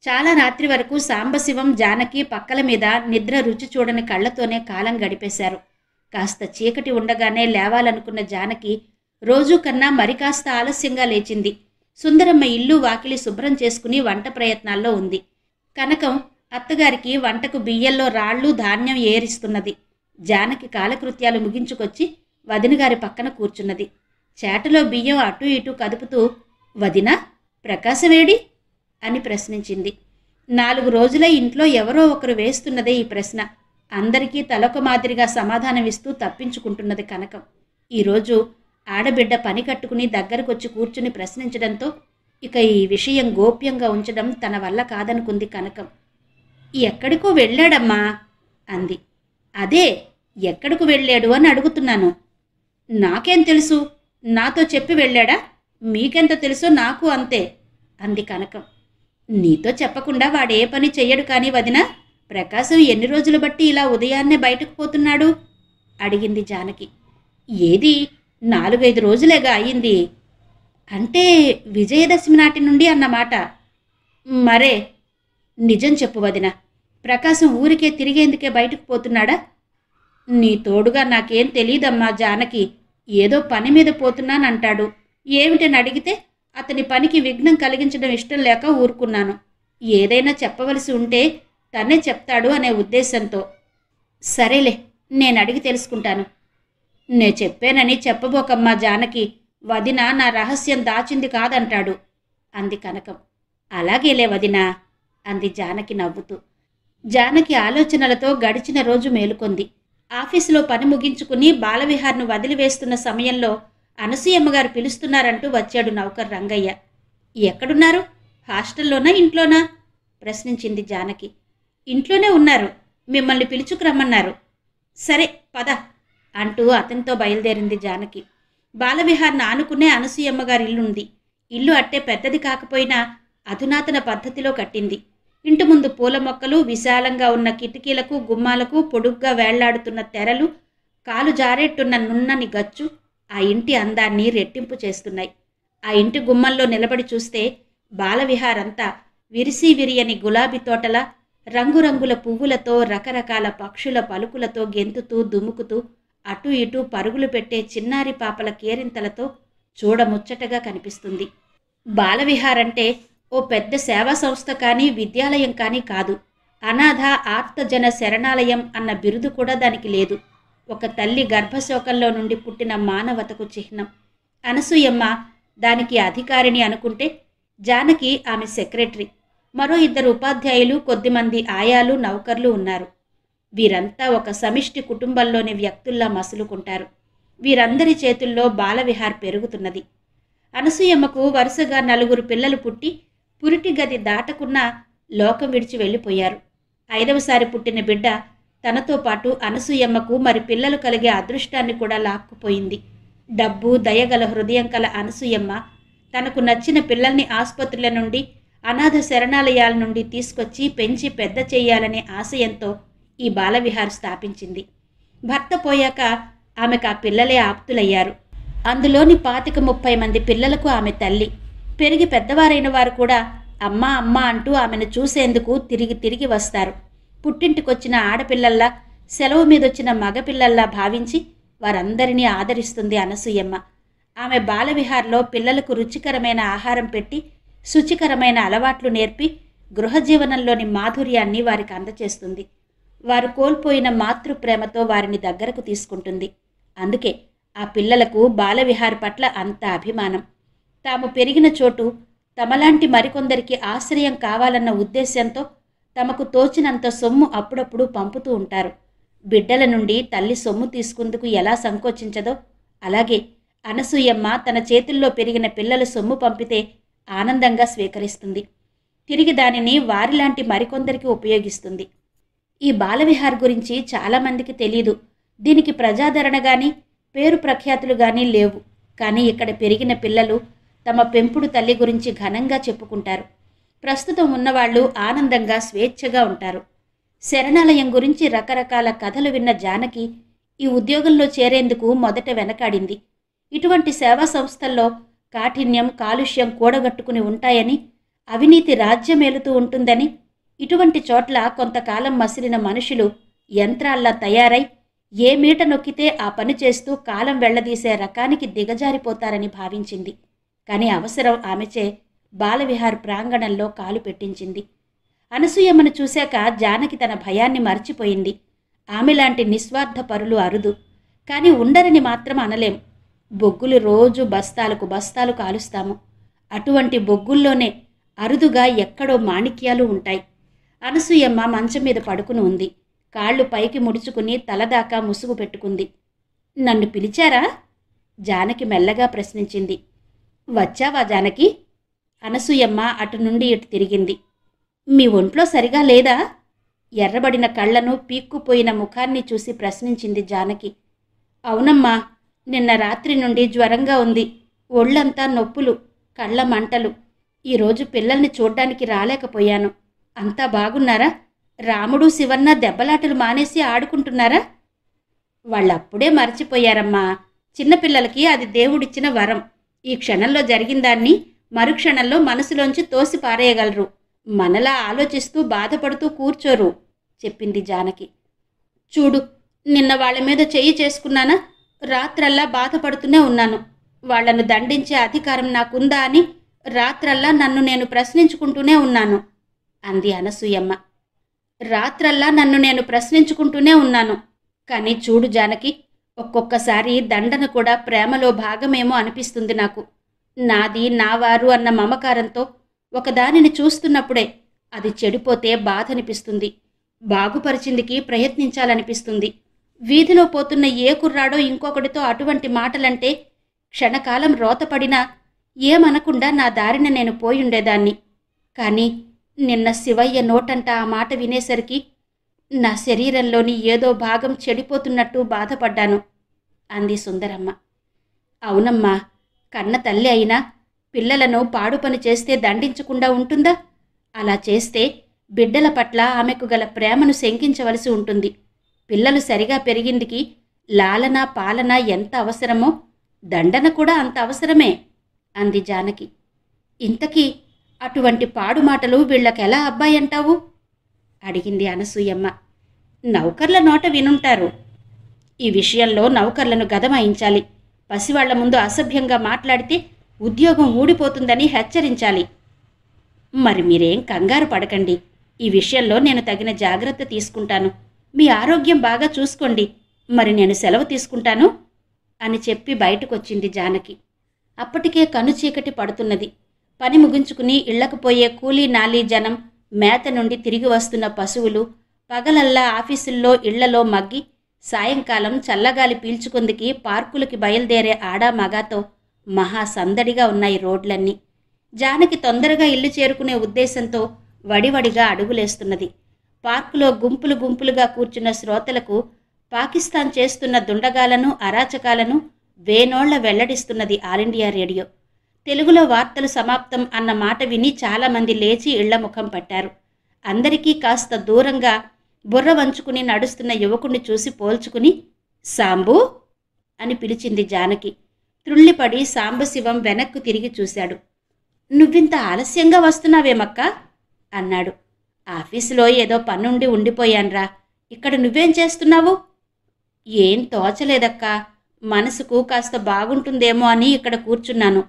చాలా రాత్రి వరకు సాంబశివం జానకి పక్కల మీద నిద్ర రుచి చూడని కళ్ళతోనే కాలం గడిపేశారు. కాస్త చీకటి ఉండగానే లేవాలనుకున్న జానకి రోజూ కన్నా మరి కాస్త ఆలస్యంగా లేచింది. సుందరమ్మ ఇల్లు వాకిలి శుభ్రం చేసుకుని వంట ప్రయత్నాల్లో ఉంది. కనకం అత్తగారికి వంటకు బియ్యంలో రాళ్ళు ధాన్యం ఏరిస్తున్నది. జానకి కాలకృత్యాలు ముగించుకొచ్చి వదినగారి పక్కన కూర్చున్నది. చేటలో బియ్యం అటూ ఇటూ కదుపుతూ, వదినా, ప్రకాశమేడి అని ప్రశ్నించింది. 4 రోజులై ఇంట్లో ఎవరో ఒకరు వేస్తున్నదే ఈ ప్రశ్న. అందరికీ తలొక మాదిరిగా సమాధానమిస్తూ తప్పించుకుంటున్నది కనకం. ఈరోజు ఆడబిడ్డ పని కట్టుకుని దగ్గరకొచ్చి కూర్చుని ప్రశ్నించడంతో ఇక ఈ విషయం గోప్యంగా ఉంచడం తన వల్ల కాదనుకుంది కనకం. ఎక్కడికో వెళ్ళాడమ్మా అంది. అదే, ఎక్కడికి వెళ్ళాడు అని అడుగుతున్నాను. నాకేం తెలుసు, నాతో చెప్పి వెళ్ళాడా? మీకెంత తెలుసో నాకు అంతే అంది కనకం. నీతో చెప్పకుండా వాడే పని చెయ్యడు కానీ వదినా, ప్రకాశం ఎన్ని రోజులు బట్టి ఇలా ఉదయాన్నే బయటకు పోతున్నాడు అడిగింది జానకి. ఏది, 4-5 రోజులేగా అయ్యింది. అంటే విజయదశమి నాటి నుండి అన్నమాట. మరే, నిజం చెప్పు వదినా, ప్రకాశం ఊరికే తిరిగేందుకే బయటకు పోతున్నాడా? నీ తోడుగా నాకేం తెలీదమ్మా జానకి. ఏదో పని మీద పోతున్నానంటాడు. ఏమిటని అడిగితే అతని పనికి విఘ్నం కలిగించడం ఇష్టం లేక ఊరుకున్నాను. ఏదైనా చెప్పవలసి ఉంటే తనే చెప్తాడు అనే ఉద్దేశంతో. సరేలే, నేను అడిగి తెలుసుకుంటాను. నే చెప్పానని చెప్పబోకమ్మా జానకి, వదిన నా రహస్యం దాచింది కాదంటాడు అంది కనకం. అలాగేలే వదినా అంది జానకి నవ్వుతూ. జానకి ఆలోచనలతో గడిచిన రోజు మేలుకొంది. ఆఫీసులో పని ముగించుకుని బాలవిహార్ను వదిలివేస్తున్న సమయంలో అనసూయమ్మగారు పిలుస్తున్నారంటూ వచ్చాడు నౌకర్ రంగయ్య. ఎక్కడున్నారు? హాస్టల్లోనా ఇంట్లోనా ప్రశ్నించింది జానకి. ఇంట్లోనే ఉన్నారు, మిమ్మల్ని పిలుచుకురమ్మన్నారు. సరే పద అంటూ అతనితో బయలుదేరింది జానకి. బాలవిహార్ను ఆనుకునే అనసూయమ్మగారి ఇల్లుంది. ఇల్లు అట్టే పెద్దది కాకపోయినా అధునాతన పద్ధతిలో కట్టింది. ఇంటి ముందు పూల మొక్కలు, విశాలంగా ఉన్న కిటికీలకు గుమ్మాలకు పొడుగ్గా వేళ్లాడుతున్న తెరలు, కాలు జారేట్టున్న నున్నని గచ్చు ఆ ఇంటి అందాన్ని రెట్టింపు చేస్తున్నాయి. ఆ ఇంటి గుమ్మంలో నిలబడి చూస్తే బాలవిహారంతా విరిసి విరియని గులాబీ తోటల, రంగురంగుల పువ్వులతో, రకరకాల పక్షుల పలుకులతో గెంతుతూ దుముకుతూ అటూ ఇటూ పరుగులు పెట్టే చిన్నారి పాపల కేరింతలతో చూడముచ్చటగా కనిపిస్తుంది. బాలవిహారంటే ఓ పెద్ద సేవా సంస్థ కానీ విద్యాలయం కానీ కాదు. అనాథ ఆర్తజన శరణాలయం అన్న బిరుదు కూడా దానికి లేదు. ఒక తల్లి గర్భశోకంలో నుండి పుట్టిన మానవతకు చిహ్నం. అనసూయమ్మ దానికి అధికారిని అనుకుంటే, జానకి ఆమె సెక్రటరీ. మరో 2 ఉపాధ్యాయులు, కొద్దిమంది ఆయాలు, నౌకర్లు ఉన్నారు. వీరంతా ఒక సమిష్టి కుటుంబంలోని వ్యక్తుల్లా మసులుకుంటారు. వీరందరి చేతుల్లో బాలవిహార్ పెరుగుతున్నది. అనసూయమ్మకు వరుసగా 4 పిల్లలు పుట్టి పురిటి గది దాటకున్నా లోకం విడిచి వెళ్ళిపోయారు. 5వసారి పుట్టిన బిడ్డ తనతో పాటు అనసూయమ్మకు మరి పిల్లలు కలిగే అదృష్టాన్ని కూడా లాక్కుపోయింది. డబ్బు, దయగల హృదయం కల అనసూయమ్మ తనకు నచ్చిన పిల్లల్ని ఆసుపత్రుల నుండి, అనాథ శరణాలయాల నుండి తీసుకొచ్చి పెంచి పెద్ద చేయాలనే ఆశయంతో ఈ బాలవిహార్ స్థాపించింది. భర్త పోయాక ఆమెకు ఆ పిల్లలే ఆప్తులయ్యారు. అందులోని 25-30 మంది పిల్లలకు ఆమె తల్లి. పెరిగి పెద్దవారైన వారు కూడా అమ్మా అమ్మా అంటూ ఆమెను చూసేందుకు తిరిగి తిరిగి వస్తారు. పుట్టింటికొచ్చిన ఆడపిల్లల్లా, సెలవు మీదొచ్చిన మగపిల్లల్లా భావించి వారందరినీ ఆదరిస్తుంది అనసూయమ్మ. ఆమె బాలవిహార్లో పిల్లలకు రుచికరమైన ఆహారం పెట్టి, శుచికరమైన అలవాట్లు నేర్పి, గృహజీవనంలోని మాధుర్యాన్ని వారికి అందచేస్తుంది. వారు కోల్పోయిన మాతృప్రేమతో వారిని దగ్గరకు తీసుకుంటుంది. అందుకే ఆ పిల్లలకు బాలవిహార్ పట్ల అంత అభిమానం. తాము పెరిగిన చోటు తమలాంటి మరికొందరికి ఆశ్రయం కావాలన్న ఉద్దేశ్యంతో తమకు తోచినంత సొమ్ము అప్పుడప్పుడు పంపుతూ ఉంటారు. బిడ్డల నుండి తల్లి సొమ్ము తీసుకుందుకు ఎలా సంకోచించదో అలాగే అనసూయమ్మ తన చేతుల్లో పెరిగిన పిల్లల సొమ్ము పంపితే ఆనందంగా స్వీకరిస్తుంది. తిరిగి దానిని వారిలాంటి మరికొందరికి ఉపయోగిస్తుంది. ఈ బాలవిహార్ గురించి చాలామందికి తెలీదు. దీనికి ప్రజాదరణ కానీ పేరు ప్రఖ్యాతులు కానీ లేవు. కానీ ఇక్కడ పెరిగిన పిల్లలు తమ పెంపుడు తల్లి గురించి ఘనంగా చెప్పుకుంటారు. ప్రస్తుతం ఉన్నవాళ్లు ఆనందంగా స్వేచ్ఛగా ఉంటారు. శరణాలయం గురించి రకరకాల కథలు విన్న జానకి ఈ ఉద్యోగంలో చేరేందుకు మొదట వెనకాడింది. ఇటువంటి సేవా సంస్థల్లో కాఠిన్యం, కాలుష్యం కూడగట్టుకుని ఉంటాయని, అవినీతి రాజ్యమేలుతూ ఉంటుందని, ఇటువంటి చోట్ల కొంతకాలం మసిలిన మనుషులు యంత్రాల్లా తయారై ఏ మీట నొక్కితే ఆ పని చేస్తూ కాలం వెళ్లదీసే రకానికి దిగజారిపోతారని భావించింది. కాని అవసరం ఆమెచే బాలవిహార్ ప్రాంగణంలో కాలు పెట్టించింది. అనసూయమ్మను చూశాక జానకి తన భయాన్ని మర్చిపోయింది. ఆమెలాంటి నిస్వార్థ పరులు అరుదు, కాని ఉండరని మాత్రం అనలేం. బొగ్గులు రోజు బస్తాలకు బస్తాలు కాలుస్తాము. అటువంటి బొగ్గుల్లోనే అరుదుగా ఎక్కడో మాణిక్యాలు ఉంటాయి. అనసూయమ్మ మంచం మీద పడుకుని ఉంది. కాళ్ళు పైకి ముడుచుకుని తలదాకా ముసుగు పెట్టుకుంది. నన్ను పిలిచారా? జానకి మెల్లగా ప్రశ్నించింది. వచ్చావా జానకి? అనసూయమ్మ అటు నుండి ఇటు తిరిగింది. మీ ఒంట్లో సరిగా లేదా? ఎర్రబడిన కళ్లను పీక్కుపోయిన ముఖాన్ని చూసి ప్రశ్నించింది జానకి. అవునమ్మా, నిన్న రాత్రి నుండి జ్వరంగా ఉంది. ఒళ్ళంతా నొప్పులు, కళ్ళ మంటలు. ఈరోజు పిల్లల్ని చూడ్డానికి రాలేకపోయాను. అంతా బాగున్నారా? రాముడు శివన్న దెబ్బలాటలు మానేసి ఆడుకుంటున్నారా? వాళ్ళప్పుడే మర్చిపోయారమ్మా. చిన్నపిల్లలకి అది దేవుడిచ్చిన వరం. ఈ క్షణంలో జరిగిందాన్ని మరుక్షణంలో మనసులోంచి తోసి పారేయగలరు. మనలా ఆలోచిస్తూ బాధపడుతూ కూర్చోరు, చెప్పింది జానకి. చూడు, నిన్న వాళ్ళ మీద చెయ్యి చేసుకున్నానా? రాత్రల్లా బాధపడుతూనే ఉన్నాను. వాళ్లను దండించే అధికారం నాకుందా అని రాత్రల్లా నన్ను నేను ప్రశ్నించుకుంటూనే ఉన్నాను, అంది అనసూయమ్మ. రాత్రల్లా నన్ను నేను ప్రశ్నించుకుంటూనే ఉన్నాను. కానీ చూడు జానకి, ఒక్కొక్కసారి దండన కూడా ప్రేమలో భాగమేమో అనిపిస్తుంది నాకు. నాది నావారు అన్న మమకారంతో ఒకదానిని చూస్తున్నప్పుడే అది చెడిపోతే బాధనిపిస్తుంది. బాగుపరిచిందికి ప్రయత్నించాలనిపిస్తుంది. వీధిలో పోతున్న ఏ కుర్రాడో ఇంకొకటితో అటువంటి మాటలంటే క్షణకాలం రోతపడినా ఏమనకుండా నా దారిన నేను పోయుండేదాన్ని. కానీ నిన్న శివయ్య నోటంట ఆ మాట వినేసరికి నా శరీరంలోని ఏదో భాగం చెడిపోతున్నట్టు బాధపడ్డాను, అంది సుందరమ్మ. అవునమ్మా, కన్న తల్లి అయినా పిల్లలను పాడు పని చేస్తే దండించకుండా ఉంటుందా? అలా చేస్తే బిడ్డల పట్ల ఆమెకు గల ప్రేమను శంకించవలసి ఉంటుంది. పిల్లలు సరిగా పెరిగిందికి లాలన పాలన ఎంత అవసరమో దండన కూడా అంత అవసరమే, అంది జానకి. ఇంతకీ అటువంటి పాడు మాటలు వీళ్ళకెలా అబ్బాయంటావు? అడిగింది అనసూయమ్మ. నౌకర్ల నోట వినుంటారు. ఈ విషయంలో నౌకర్లను గదమాయించాలి. పసివాళ్ల ముందు అసభ్యంగా మాట్లాడితే ఉద్యోగం ఊడిపోతుందని హెచ్చరించాలి. మరి మీరేం కంగారు పడకండి. ఈ విషయంలో నేను తగిన జాగ్రత్త తీసుకుంటాను. మీ ఆరోగ్యం బాగా చూసుకోండి. మరి నేను సెలవు తీసుకుంటాను, అని చెప్పి బయటకొచ్చింది జానకి. అప్పటికే కనుచీకటి పడుతున్నది. పని ముగించుకుని ఇళ్లకు పోయే కూలీ నాలీ జనం, మేత నుండి తిరిగి వస్తున్న పశువులు, పగలల్లా ఆఫీసుల్లో ఇళ్లలో మగ్గి సాయంకాలం చల్లగాలి పీల్చుకుందికి పార్కులకి బయలుదేరే ఆడా మగాతో మహా సందడిగా ఉన్నాయి రోడ్లన్నీ. జానకి తొందరగా ఇల్లు చేరుకునే ఉద్దేశంతో వడివడిగా అడుగులేస్తున్నది. పార్కులో గుంపులు గుంపులుగా కూర్చున్న శ్రోతలకు పాకిస్తాన్ చేస్తున్న దుండగాలను, అరాచకాలను వేనోళ్ల వెల్లడిస్తున్నది ఆల్ ఇండియా రేడియో. తెలుగులో వార్తలు సమాప్తం అన్న మాట విని చాలామంది లేచి ఇళ్ల ముఖం పట్టారు. అందరికీ కాస్త దూరంగా బుర్ర వంచుకుని నడుస్తున్న యువకుణ్ణి చూసి పోల్చుకుని, సాంబూ అని పిలిచింది జానకి. త్రుళ్ళిపడి సాంబశివం వెనక్కు తిరిగి చూశాడు. నువ్వింత ఆలస్యంగా వస్తున్నావేమక్కా అన్నాడు. ఆఫీసులో ఏదో పనుండి ఉండిపోయాన్రా. ఇక్కడ నువ్వేం చేస్తున్నావు? ఏం తోచలేదక్కా. మనసుకు కాస్త బాగుంటుందేమో అని ఇక్కడ కూర్చున్నాను.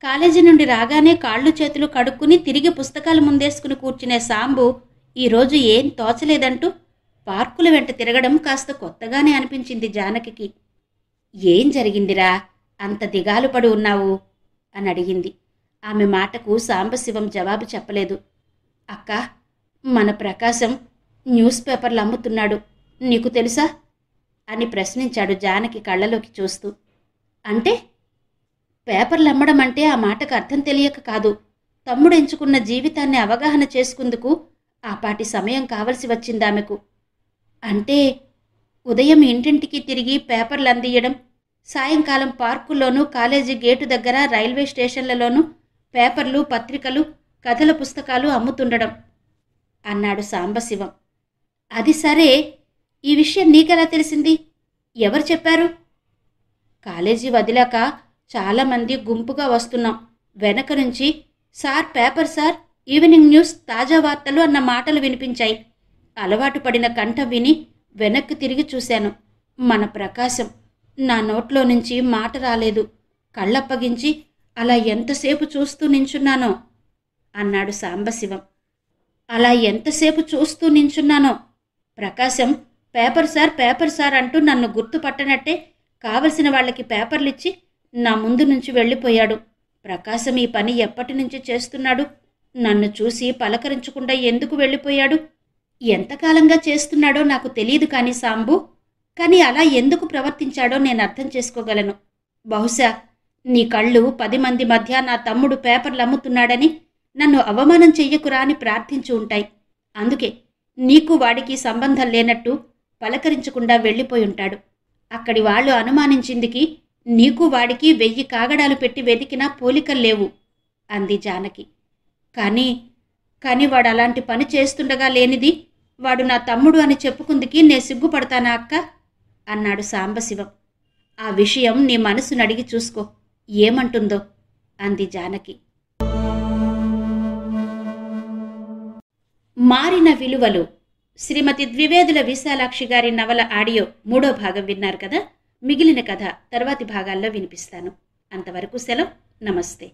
కాలేజీ నుండి రాగానే కాళ్ళు చేతులు కడుక్కుని తిరిగి పుస్తకాలు ముందేసుకుని కూర్చునే సాంబు ఈరోజు ఏం తోచలేదంటూ పార్కుల వెంట తిరగడం కాస్త కొత్తగానే అనిపించింది జానకి. ఏం జరిగిందిరా, అంత దిగాలు పడి ఉన్నావు అని అడిగింది. ఆమె మాటకు సాంబశివం జవాబు చెప్పలేదు. అక్కా, మన ప్రకాశం న్యూస్ పేపర్లు అమ్ముతున్నాడు, నీకు తెలుసా అని ప్రశ్నించాడు జానకి కళ్ళలోకి చూస్తూ. అంటే? పేపర్లు అమ్మడం అంటే ఆ మాటకు అర్థం తెలియక కాదు. తమ్ముడు ఎంచుకున్న జీవితాన్ని అవగాహన చేసుకుందుకు ఆపాటి సమయం కావలసి వచ్చిందామెకు. అంటే ఉదయం ఇంటింటికి తిరిగి పేపర్లు అందియడం, సాయంకాలం పార్కుల్లోనూ, కాలేజీ గేటు దగ్గర, రైల్వే స్టేషన్లలోనూ పేపర్లు, పత్రికలు, కథల పుస్తకాలు అమ్ముతుండడం, అన్నాడు సాంబశివం. అది సరే, ఈ విషయం నీకెలా తెలిసింది? ఎవరు చెప్పారు? కాలేజీ వదిలాక చాలామంది గుంపుగా వస్తున్నాం. వెనక నుంచి, sir paper sir, evening news, తాజా వార్తలు అన్న మాటలు వినిపించాయి. అలవాటు పడిన కంఠం విని వెనక్కి తిరిగి చూశాను. మన ప్రకాశం. నా నోట్లో నుంచి మాట రాలేదు. కళ్ళప్పగించి అలా ఎంతసేపు చూస్తూ నించున్నానో అన్నాడు సాంబశివం. అలా ఎంతసేపు చూస్తూ నించున్నానో. ప్రకాశం పేపర్ సార్ అంటూ నన్ను గుర్తుపట్టనట్టే కావలసిన వాళ్ళకి పేపర్లిచ్చి నా ముందు నుంచి వెళ్ళిపోయాడు. ప్రకాశం ఈ పని ఎప్పటి నుంచి చేస్తున్నాడు? నన్ను చూసి పలకరించకుండా ఎందుకు వెళ్ళిపోయాడు? ఎంతకాలంగా చేస్తున్నాడో నాకు తెలియదు కానీ సాంబు, కానీ అలా ఎందుకు ప్రవర్తించాడో నేను అర్థం చేసుకోగలను. బహుశా నీ కళ్ళు 10 మంది మధ్య నా తమ్ముడు పేపర్లు అమ్ముతున్నాడని నన్ను అవమానం చెయ్యకురా అని ప్రార్థించి ఉంటాయి. అందుకే నీకు వాడికి సంబంధం లేనట్టు పలకరించకుండా వెళ్ళిపోయి ఉంటాడు. అక్కడి వాళ్ళు అనుమానించిందికి నీకు వాడికి 1000 కాగడాలు పెట్టి వెతికినా పోలికలు లేవు అంది జానకి. కానీ వాడు అలాంటి పని చేస్తుండగా లేనిది వాడు నా తమ్ముడు అని చెప్పుకుందికి నే సిగ్గుపడతానా అక్క అన్నాడు సాంబశివం. ఆ విషయం నీ మనసును అడిగి చూసుకో, ఏమంటుందో అంది జానకి. మారిన విలువలు శ్రీమతి ద్వివేదుల విశాలాక్షి గారి నవల ఆడియో 3వ భాగం విన్నారు కదా. మిగిలిన కథ తర్వాతి భాగాల్లో వినిపిస్తాను. అంతవరకు సెలవు. నమస్తే.